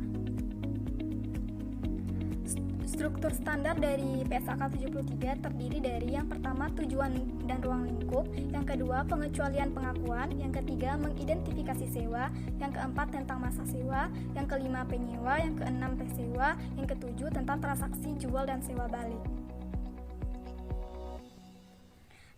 Struktur standar dari PSAK 73 terdiri dari yang pertama tujuan dan ruang lingkup, yang kedua pengecualian pengakuan, yang ketiga mengidentifikasi sewa, yang keempat tentang masa sewa, yang kelima penyewa, yang keenam pesewa, yang ketujuh tentang transaksi jual dan sewa balik.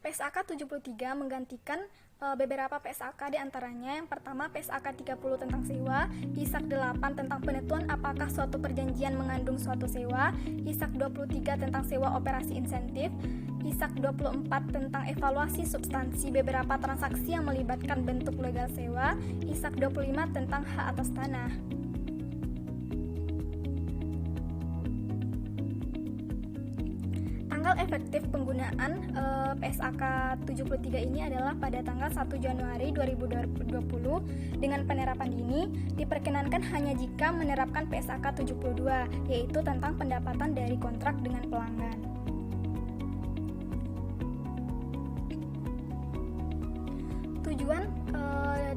PSAK 73 menggantikan beberapa PSAK diantaranya yang pertama PSAK 30 tentang sewa, ISAK 8 tentang penentuan apakah suatu perjanjian mengandung suatu sewa, ISAK 23 tentang sewa operasi insentif, ISAK 24 tentang evaluasi substansi beberapa transaksi yang melibatkan bentuk legal sewa, ISAK 25 tentang hak atas tanah. Tanggal efektif penggunaan PSAK 73 ini adalah pada tanggal 1 Januari 2020. Dengan penerapan ini diperkenankan hanya jika menerapkan PSAK 72, yaitu tentang pendapatan dari kontrak dengan pelanggan. Tujuan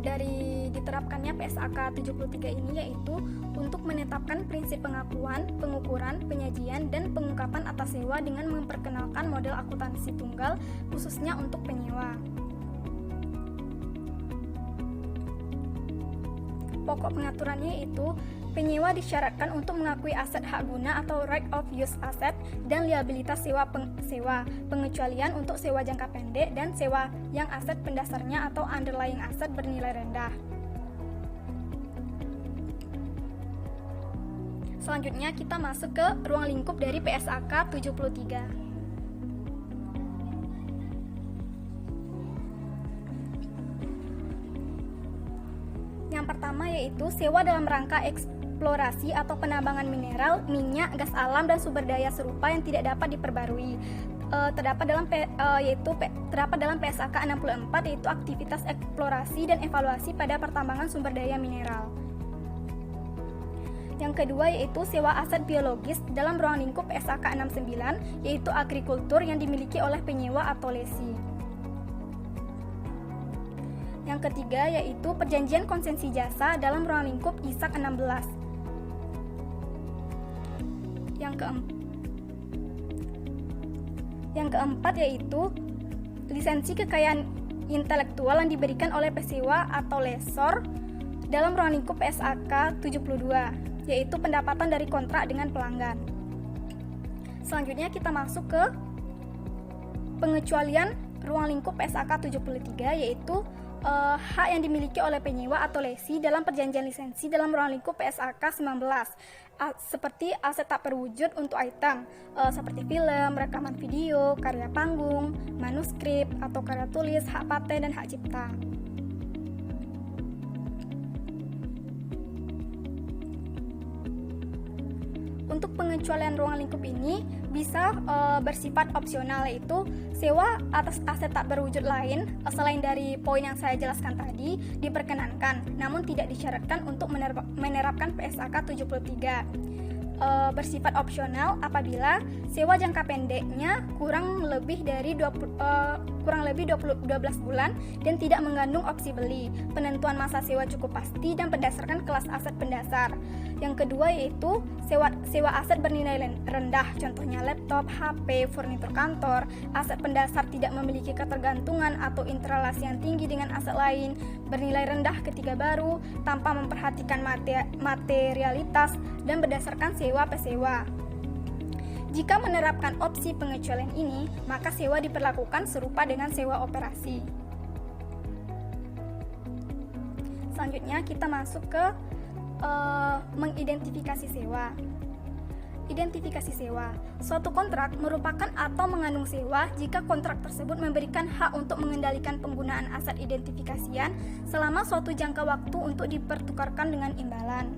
dari diterapkannya PSAK 73 ini yaitu untuk menetapkan prinsip pengakuan, pengukuran, penyajian, dan pengungkapan atas sewa dengan memperkenalkan model akuntansi tunggal khususnya untuk penyewa. Pokok pengaturannya yaitu penyewa disyaratkan untuk mengakui aset hak guna atau right of use asset dan liabilitas sewa pengecualian untuk sewa jangka pendek dan sewa yang aset pendasarnya atau underlying aset bernilai rendah. Selanjutnya kita masuk ke ruang lingkup dari PSAK 73. Yang pertama yaitu sewa dalam rangka eksplorasi atau penambangan mineral, minyak, gas alam, dan sumber daya serupa yang tidak dapat diperbarui. Terdapat dalam PSAK 64 yaitu aktivitas eksplorasi dan evaluasi pada pertambangan sumber daya mineral. Yang kedua yaitu sewa aset biologis dalam ruang lingkup PSAK 69 yaitu agrikultur yang dimiliki oleh penyewa atau lesi. Yang ketiga yaitu perjanjian konsensi jasa dalam ruang lingkup ISAK 16. Yang keempat yaitu lisensi kekayaan intelektual yang diberikan oleh pesewa atau lesor dalam ruang lingkup PSAK 72, yaitu pendapatan dari kontrak dengan pelanggan. Selanjutnya kita masuk ke pengecualian ruang lingkup PSAK 73 yaitu hak yang dimiliki oleh penyewa atau lesi dalam perjanjian lisensi dalam ruang lingkup PSAK 19 seperti aset tak terwujud untuk item seperti film, rekaman video, karya panggung, manuskrip atau karya tulis, hak paten dan hak cipta. Untuk pengecualian ruang lingkup ini bisa bersifat opsional, yaitu sewa atas aset tak berwujud lain selain dari poin yang saya jelaskan tadi diperkenankan, namun tidak disyaratkan untuk menerapkan PSAK 73. Bersifat opsional apabila sewa jangka pendeknya kurang lebih 12 bulan dan tidak mengandung opsi beli, penentuan masa sewa cukup pasti dan berdasarkan kelas aset pendasar. Yang kedua yaitu sewa aset bernilai rendah, contohnya laptop, HP, furnitur kantor. Aset pendasar tidak memiliki ketergantungan atau interrelasi yang tinggi dengan aset lain, bernilai rendah ketika baru, tanpa memperhatikan materialitas dan berdasarkan sewa pesewa. Jika menerapkan opsi pengecualian ini, maka sewa diperlakukan serupa dengan sewa operasi. Selanjutnya kita masuk ke mengidentifikasi sewa. Identifikasi sewa. Suatu kontrak merupakan atau mengandung sewa jika kontrak tersebut memberikan hak untuk mengendalikan penggunaan aset identifikasian selama suatu jangka waktu untuk dipertukarkan dengan imbalan.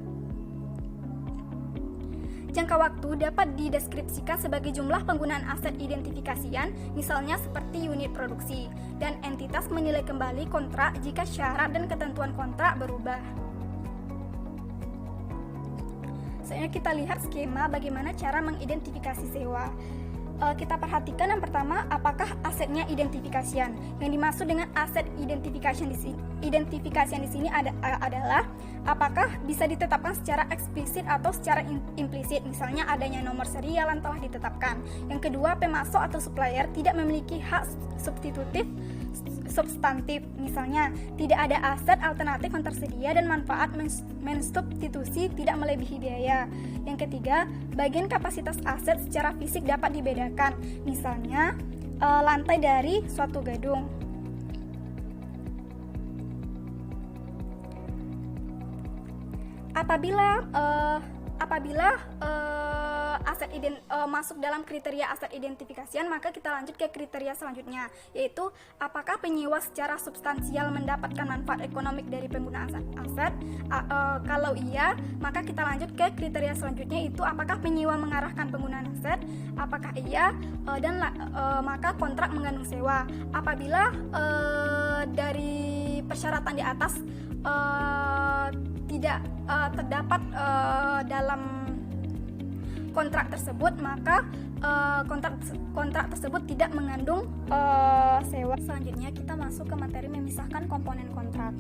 Jangka waktu dapat dideskripsikan sebagai jumlah penggunaan aset identifikasian, misalnya seperti unit produksi, dan entitas menilai kembali kontrak jika syarat dan ketentuan kontrak berubah. Selanjutnya kita lihat skema bagaimana cara mengidentifikasi sewa. Kita perhatikan yang pertama, apakah asetnya identifikasian. Yang dimaksud dengan aset identifikasian di sini adalah apakah bisa ditetapkan secara eksplisit atau secara implisit, misalnya adanya nomor serial yang telah ditetapkan. Yang kedua, pemasok atau supplier tidak memiliki hak substantif, misalnya tidak ada aset alternatif yang tersedia dan manfaat mensubstitusi tidak melebihi biaya. Yang ketiga, bagian kapasitas aset secara fisik dapat dibedakan, misalnya lantai dari suatu gedung. Apabila aset masuk dalam kriteria aset identifikasian, maka kita lanjut ke kriteria selanjutnya, yaitu apakah penyewa secara substansial mendapatkan manfaat ekonomik dari penggunaan aset. Kalau iya, maka kita lanjut ke kriteria selanjutnya, yaitu apakah penyewa mengarahkan penggunaan aset. Apakah iya, maka kontrak mengandung sewa. Apabila dari persyaratan di atas tidak terdapat dalam kontrak tersebut, maka kontrak tersebut tidak mengandung sewa. Selanjutnya kita masuk ke materi memisahkan komponen kontrak.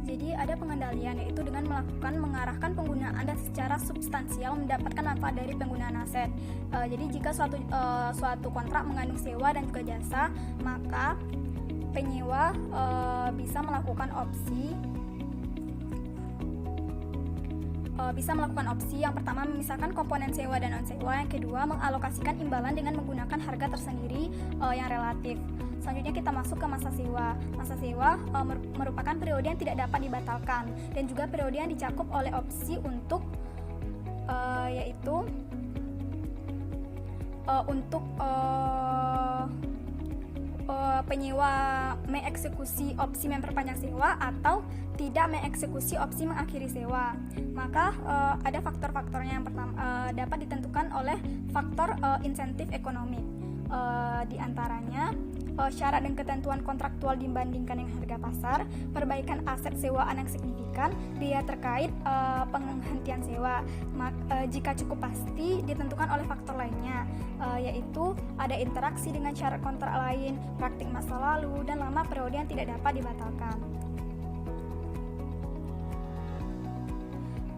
Jadi ada pengendalian, yaitu dengan mengarahkan penggunaan dan secara substansial mendapatkan manfaat dari penggunaan aset. Jadi jika suatu kontrak mengandung sewa dan juga jasa, maka penyewa bisa melakukan opsi yang pertama memisahkan komponen sewa dan non sewa, yang kedua mengalokasikan imbalan dengan menggunakan harga tersendiri yang relatif. Selanjutnya kita masuk ke masa sewa. Masa sewa merupakan periode yang tidak dapat dibatalkan dan juga periode yang dicakup oleh opsi untuk penyewa mengeksekusi opsi memperpanjang sewa atau tidak mengeksekusi opsi mengakhiri sewa. Maka ada faktor-faktornya. Yang pertama dapat ditentukan oleh faktor insentif ekonomi. Di antaranya syarat dan ketentuan kontraktual dibandingkan dengan harga pasar, perbaikan aset sewaan yang signifikan, biaya terkait penghentian sewa. Jika cukup pasti ditentukan oleh faktor lainnya, yaitu ada interaksi dengan syarat kontrak lain, praktik masa lalu, dan lama periode yang tidak dapat dibatalkan.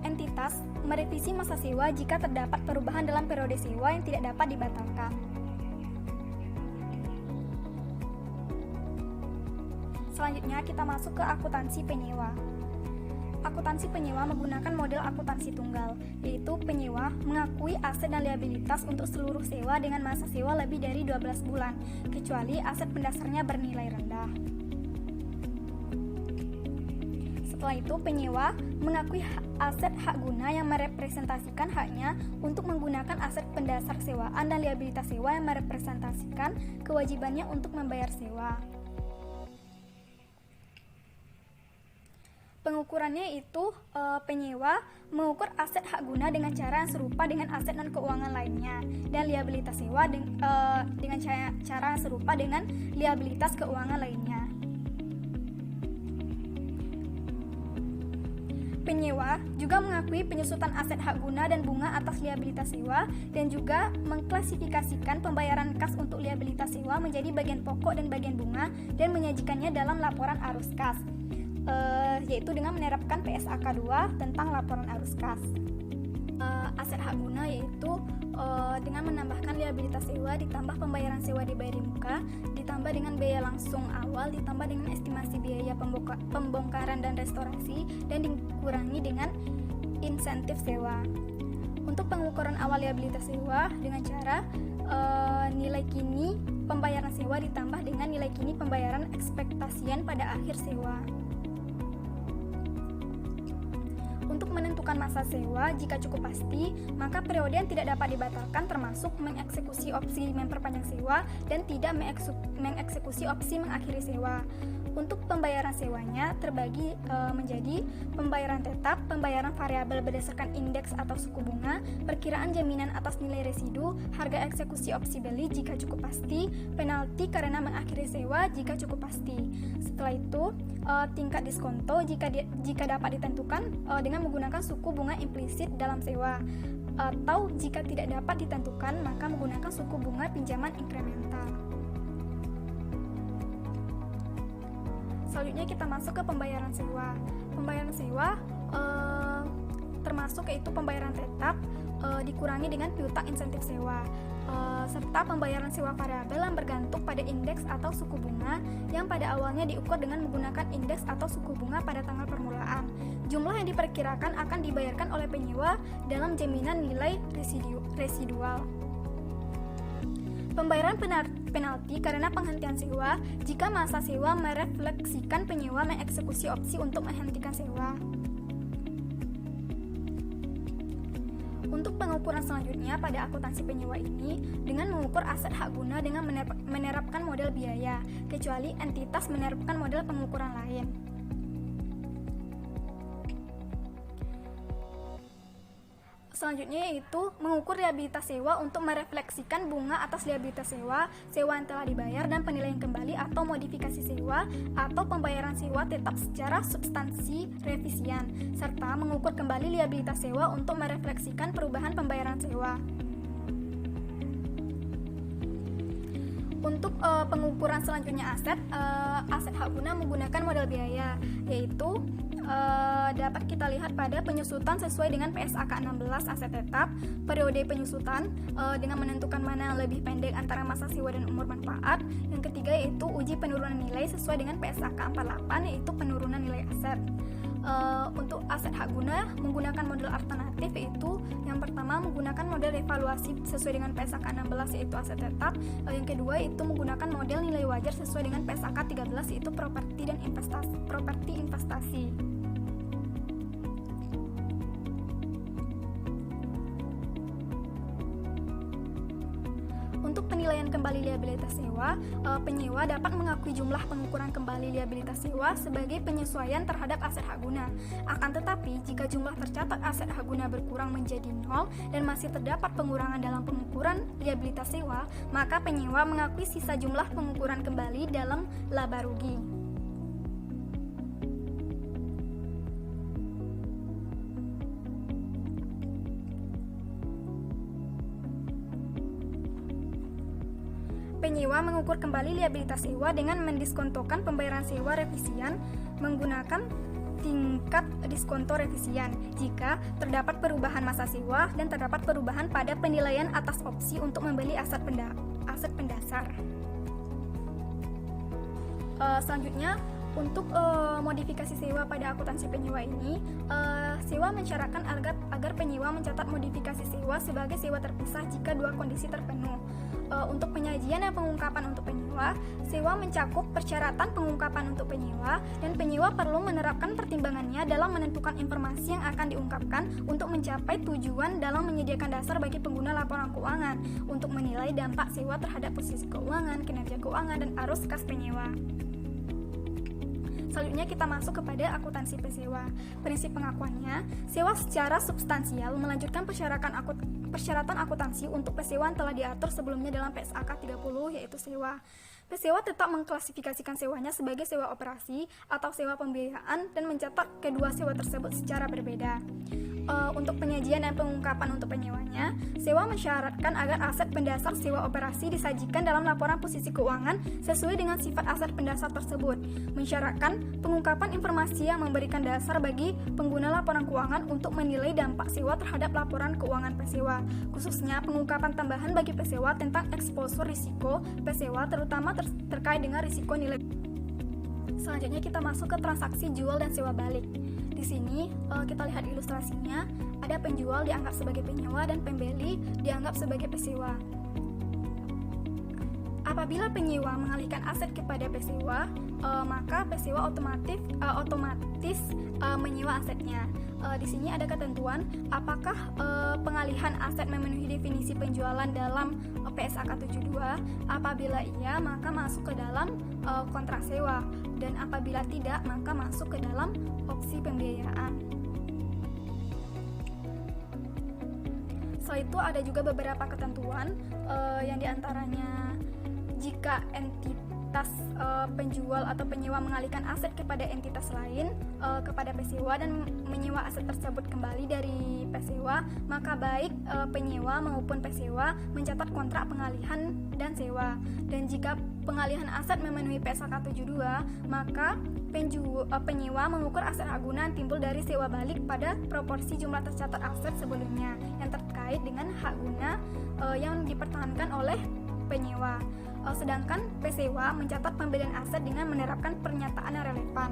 Entitas merevisi masa sewa jika terdapat perubahan dalam periode sewa yang tidak dapat dibatalkan. Selanjutnya kita masuk ke akuntansi penyewa. Akuntansi penyewa menggunakan model akuntansi tunggal, yaitu penyewa mengakui aset dan liabilitas untuk seluruh sewa dengan masa sewa lebih dari 12 bulan, kecuali aset pendasarnya bernilai rendah. Setelah itu, penyewa mengakui aset hak guna yang merepresentasikan haknya untuk menggunakan aset pendasar sewaan dan liabilitas sewa yang merepresentasikan kewajibannya untuk membayar sewa. Pengukurannya itu penyewa mengukur aset hak guna dengan cara yang serupa dengan aset non keuangan lainnya, dan liabilitas sewa dengan cara yang serupa dengan liabilitas keuangan lainnya. Penyewa juga mengakui penyusutan aset hak guna dan bunga atas liabilitas sewa, dan juga mengklasifikasikan pembayaran kas untuk liabilitas sewa menjadi bagian pokok dan bagian bunga dan menyajikannya dalam laporan arus kas, yaitu dengan menerapkan PSAK 2 tentang laporan arus kas. Aset hak guna yaitu dengan menambahkan liabilitas sewa ditambah pembayaran sewa dibayar di muka, ditambah dengan biaya langsung awal, ditambah dengan estimasi biaya pembongkaran dan restorasi, dan dikurangi dengan insentif sewa. Untuk pengukuran awal liabilitas sewa dengan cara nilai kini pembayaran sewa ditambah dengan nilai kini pembayaran ekspektasian pada akhir sewa. Untuk menentukan masa sewa, jika cukup pasti, maka periode yang tidak dapat dibatalkan termasuk mengeksekusi opsi memperpanjang sewa dan tidak mengeksekusi opsi mengakhiri sewa. Untuk pembayaran sewanya terbagi menjadi pembayaran tetap, pembayaran variabel berdasarkan indeks atau suku bunga, perkiraan jaminan atas nilai residu, harga eksekusi opsi beli jika cukup pasti, penalti karena mengakhiri sewa jika cukup pasti. Setelah itu, tingkat diskonto jika dapat ditentukan dengan menggunakan suku bunga implisit dalam sewa, atau jika tidak dapat ditentukan maka menggunakan suku bunga pinjaman inkremental. Selanjutnya kita masuk ke pembayaran sewa. Pembayaran sewa termasuk yaitu pembayaran tetap dikurangi dengan piutang insentif sewa, serta pembayaran sewa variabel yang bergantung pada indeks atau suku bunga yang pada awalnya diukur dengan menggunakan indeks atau suku bunga pada tanggal permulaan. Jumlah yang diperkirakan akan dibayarkan oleh penyewa dalam jaminan nilai residual. Pembayaran penalti karena penghentian sewa jika masa sewa merefleksikan penyewa mengeksekusi opsi untuk menghentikan sewa. Untuk pengukuran selanjutnya pada akuntansi penyewa ini dengan mengukur aset hak guna dengan menerapkan model biaya, kecuali entitas menerapkan model pengukuran lain. Selanjutnya yaitu mengukur liabilitas sewa untuk merefleksikan bunga atas liabilitas sewa, sewa yang telah dibayar dan penilaian kembali atau modifikasi sewa, atau pembayaran sewa tetap secara substansi revisian, serta mengukur kembali liabilitas sewa untuk merefleksikan perubahan pembayaran sewa. Untuk pengukuran selanjutnya aset hak guna menggunakan model biaya, yaitu dapat kita lihat pada penyusutan sesuai dengan PSAK 16 aset tetap, periode penyusutan dengan menentukan mana yang lebih pendek antara masa sewa dan umur manfaat. Yang ketiga yaitu uji penurunan nilai sesuai dengan PSAK 48 yaitu penurunan nilai aset. Untuk aset hak guna menggunakan model alternatif, yaitu yang pertama menggunakan model evaluasi sesuai dengan PSAK 16 yaitu aset tetap, yang kedua itu menggunakan model nilai wajar sesuai dengan PSAK 13 yaitu properti investasi. Untuk penilaian kembali liabilitas sewa, penyewa dapat mengakui jumlah pengukuran kembali liabilitas sewa sebagai penyesuaian terhadap aset hak guna. Akan tetapi, jika jumlah tercatat aset hak guna berkurang menjadi 0 dan masih terdapat pengurangan dalam pengukuran liabilitas sewa, maka penyewa mengakui sisa jumlah pengukuran kembali dalam laba rugi. Penyewa mengukur kembali liabilitas sewa dengan mendiskontokan pembayaran sewa revisian menggunakan tingkat diskonto revisian jika terdapat perubahan masa sewa dan terdapat perubahan pada penilaian atas opsi untuk membeli aset pendasar. Selanjutnya, untuk modifikasi sewa pada akuntansi penyewa ini, sewa mensyaratkan agar penyewa mencatat modifikasi sewa sebagai sewa terpisah jika dua kondisi terpenuh. Untuk penyajian dan pengungkapan untuk penyewa, sewa mencakup persyaratan pengungkapan untuk penyewa, dan penyewa perlu menerapkan pertimbangannya dalam menentukan informasi yang akan diungkapkan untuk mencapai tujuan dalam menyediakan dasar bagi pengguna laporan keuangan untuk menilai dampak sewa terhadap posisi keuangan, kinerja keuangan, dan arus kas penyewa. Selanjutnya kita masuk kepada akuntansi pesewa. Prinsip pengakuannya, sewa secara substansial melanjutkan persyaratan akuntansi untuk pesewa yang telah diatur sebelumnya dalam PSAK 30, yaitu sewa. Pesewa tetap mengklasifikasikan sewanya sebagai sewa operasi atau sewa pembiayaan dan mencatat kedua sewa tersebut secara berbeda. Untuk penyajian dan pengungkapan untuk penyewanya, sewa mensyaratkan agar aset pendasar sewa operasi disajikan dalam laporan posisi keuangan sesuai dengan sifat aset pendasar tersebut. Mensyaratkan pengungkapan informasi yang memberikan dasar bagi pengguna laporan keuangan untuk menilai dampak sewa terhadap laporan keuangan pesewa, khususnya pengungkapan tambahan bagi pesewa tentang eksposur risiko pesewa terutama terkait dengan risiko nilai. Selanjutnya kita masuk ke transaksi jual dan sewa balik. Di sini kita lihat ilustrasinya, ada penjual dianggap sebagai penyewa dan pembeli dianggap sebagai pesewa. Apabila penyewa mengalihkan aset kepada pesewa, maka pesewa otomatis menyewa asetnya. Di sini ada ketentuan apakah pengalihan aset memenuhi definisi penjualan dalam PSAK 72. Apabila iya, maka masuk ke dalam kontrak sewa, dan apabila tidak, maka masuk ke dalam opsi pembiayaan. Setelah itu ada juga beberapa ketentuan yang diantaranya jika entitas penjual atau penyewa mengalihkan aset kepada entitas lain kepada pesewa dan menyewa aset tersebut kembali dari pesewa, maka baik penyewa maupun pesewa mencatat kontrak pengalihan dan sewa. Dan jika pengalihan aset memenuhi PSAK 72, maka penyewa mengukur aset hak guna yang timbul dari sewa balik pada proporsi jumlah tercatat aset sebelumnya yang terkait dengan hak guna yang dipertahankan oleh penyewa. Sedangkan pesewa mencatat pembelian aset dengan menerapkan pernyataan yang relevan.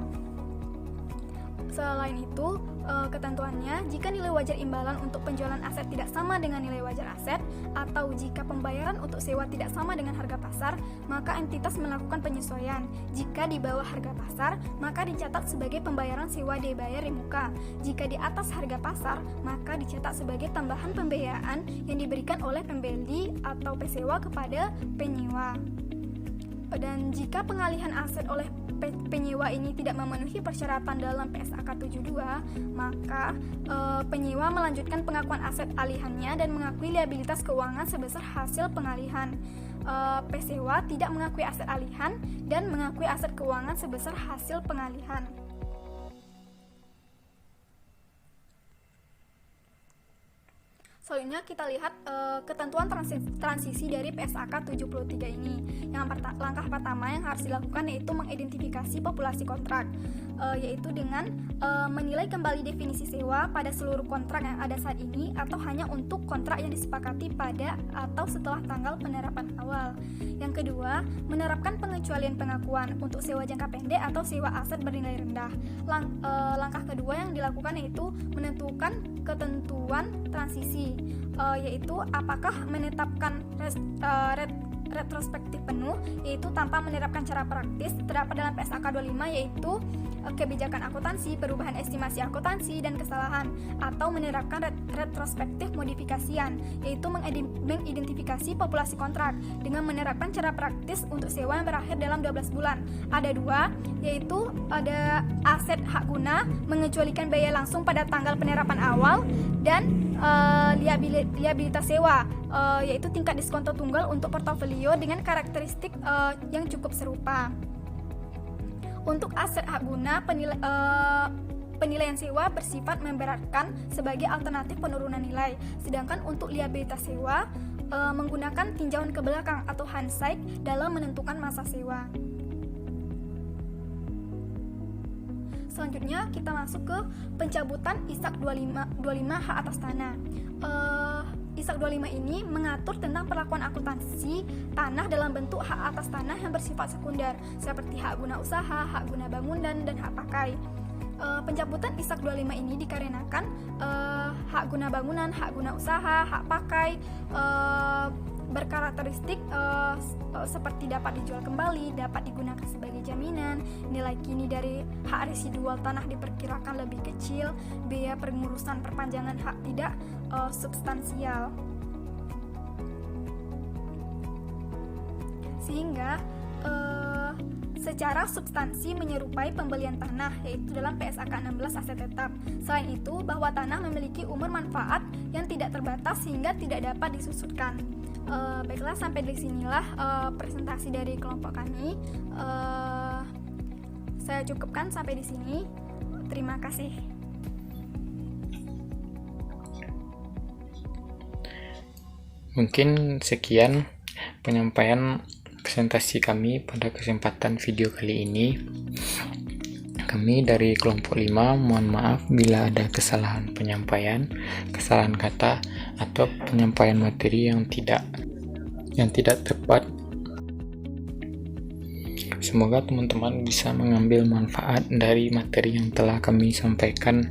Selain itu, ketentuannya, jika nilai wajar imbalan untuk penjualan aset tidak sama dengan nilai wajar aset, atau jika pembayaran untuk sewa tidak sama dengan harga pasar, maka entitas melakukan penyesuaian. Jika di bawah harga pasar, maka dicatat sebagai pembayaran sewa dibayar di muka. Jika di atas harga pasar, maka dicatat sebagai tambahan pembiayaan yang diberikan oleh pembeli atau pesewa kepada penyewa. Dan jika pengalihan aset oleh penyewa ini tidak memenuhi persyaratan dalam PSAK 72, maka penyewa melanjutkan pengakuan aset alihannya dan mengakui liabilitas keuangan sebesar hasil pengalihan. Pesewa tidak mengakui aset alihan dan mengakui aset keuangan sebesar hasil pengalihan. Selanjutnya kita lihat ketentuan transisi dari PSAK 73 ini. Langkah pertama yang harus dilakukan yaitu mengidentifikasi populasi kontrak, yaitu dengan menilai kembali definisi sewa pada seluruh kontrak yang ada saat ini atau hanya untuk kontrak yang disepakati pada atau setelah tanggal penerapan awal. Yang kedua, menerapkan pengecualian pengakuan untuk sewa jangka pendek atau sewa aset bernilai rendah. Langkah kedua yang dilakukan yaitu menentukan ketentuan transisi, yaitu apakah menetapkan retrospektif penuh, yaitu tanpa menerapkan cara praktis terdapat dalam PSAK 25, yaitu kebijakan akuntansi, perubahan estimasi akuntansi dan kesalahan, atau menerapkan retrospektif modifikasian, yaitu mengidentifikasi populasi kontrak dengan menerapkan cara praktis untuk sewa yang berakhir dalam 12 bulan. Ada dua, yaitu ada aset hak guna mengecualikan biaya langsung pada tanggal penerapan awal, dan liabilitas sewa, yaitu tingkat diskonto tunggal untuk portofolio dengan karakteristik yang cukup serupa. Untuk aset hak guna, penilaian sewa bersifat memberatkan sebagai alternatif penurunan nilai, sedangkan untuk liabilitas sewa menggunakan tinjauan ke belakang atau hindsight dalam menentukan masa sewa. Selanjutnya kita masuk ke pencabutan ISAK 25 hak atas tanah. ISAK 25 ini mengatur tentang perlakuan akuntansi tanah dalam bentuk hak atas tanah yang bersifat sekunder, seperti hak guna usaha, hak guna bangunan, dan hak pakai. Pencabutan ISAK 25 ini dikarenakan hak guna bangunan, hak guna usaha, hak pakai berkarakteristik seperti dapat dijual kembali, dapat digunakan sebagai jaminan, nilai kini dari hak residual tanah diperkirakan lebih kecil, biaya pengurusan perpanjangan hak tidak substansial. secara substansi menyerupai pembelian tanah, yaitu dalam PSAK 16 aset tetap. Selain itu, bahwa tanah memiliki umur manfaat yang tidak terbatas sehingga tidak dapat disusutkan. Baiklah, sampai di sinilah presentasi dari kelompok kami. Saya cukupkan sampai di sini. Terima kasih. Mungkin sekian penyampaian presentasi kami pada kesempatan video kali ini. Kami dari kelompok 5 mohon maaf bila ada kesalahan penyampaian, kesalahan kata, atau penyampaian materi yang tidak tepat. Semoga teman-teman bisa mengambil manfaat dari materi yang telah kami sampaikan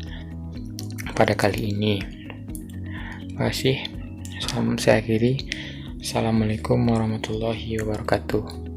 pada kali ini. Terima kasih. Saya akhiri. Assalamualaikum warahmatullahi wabarakatuh.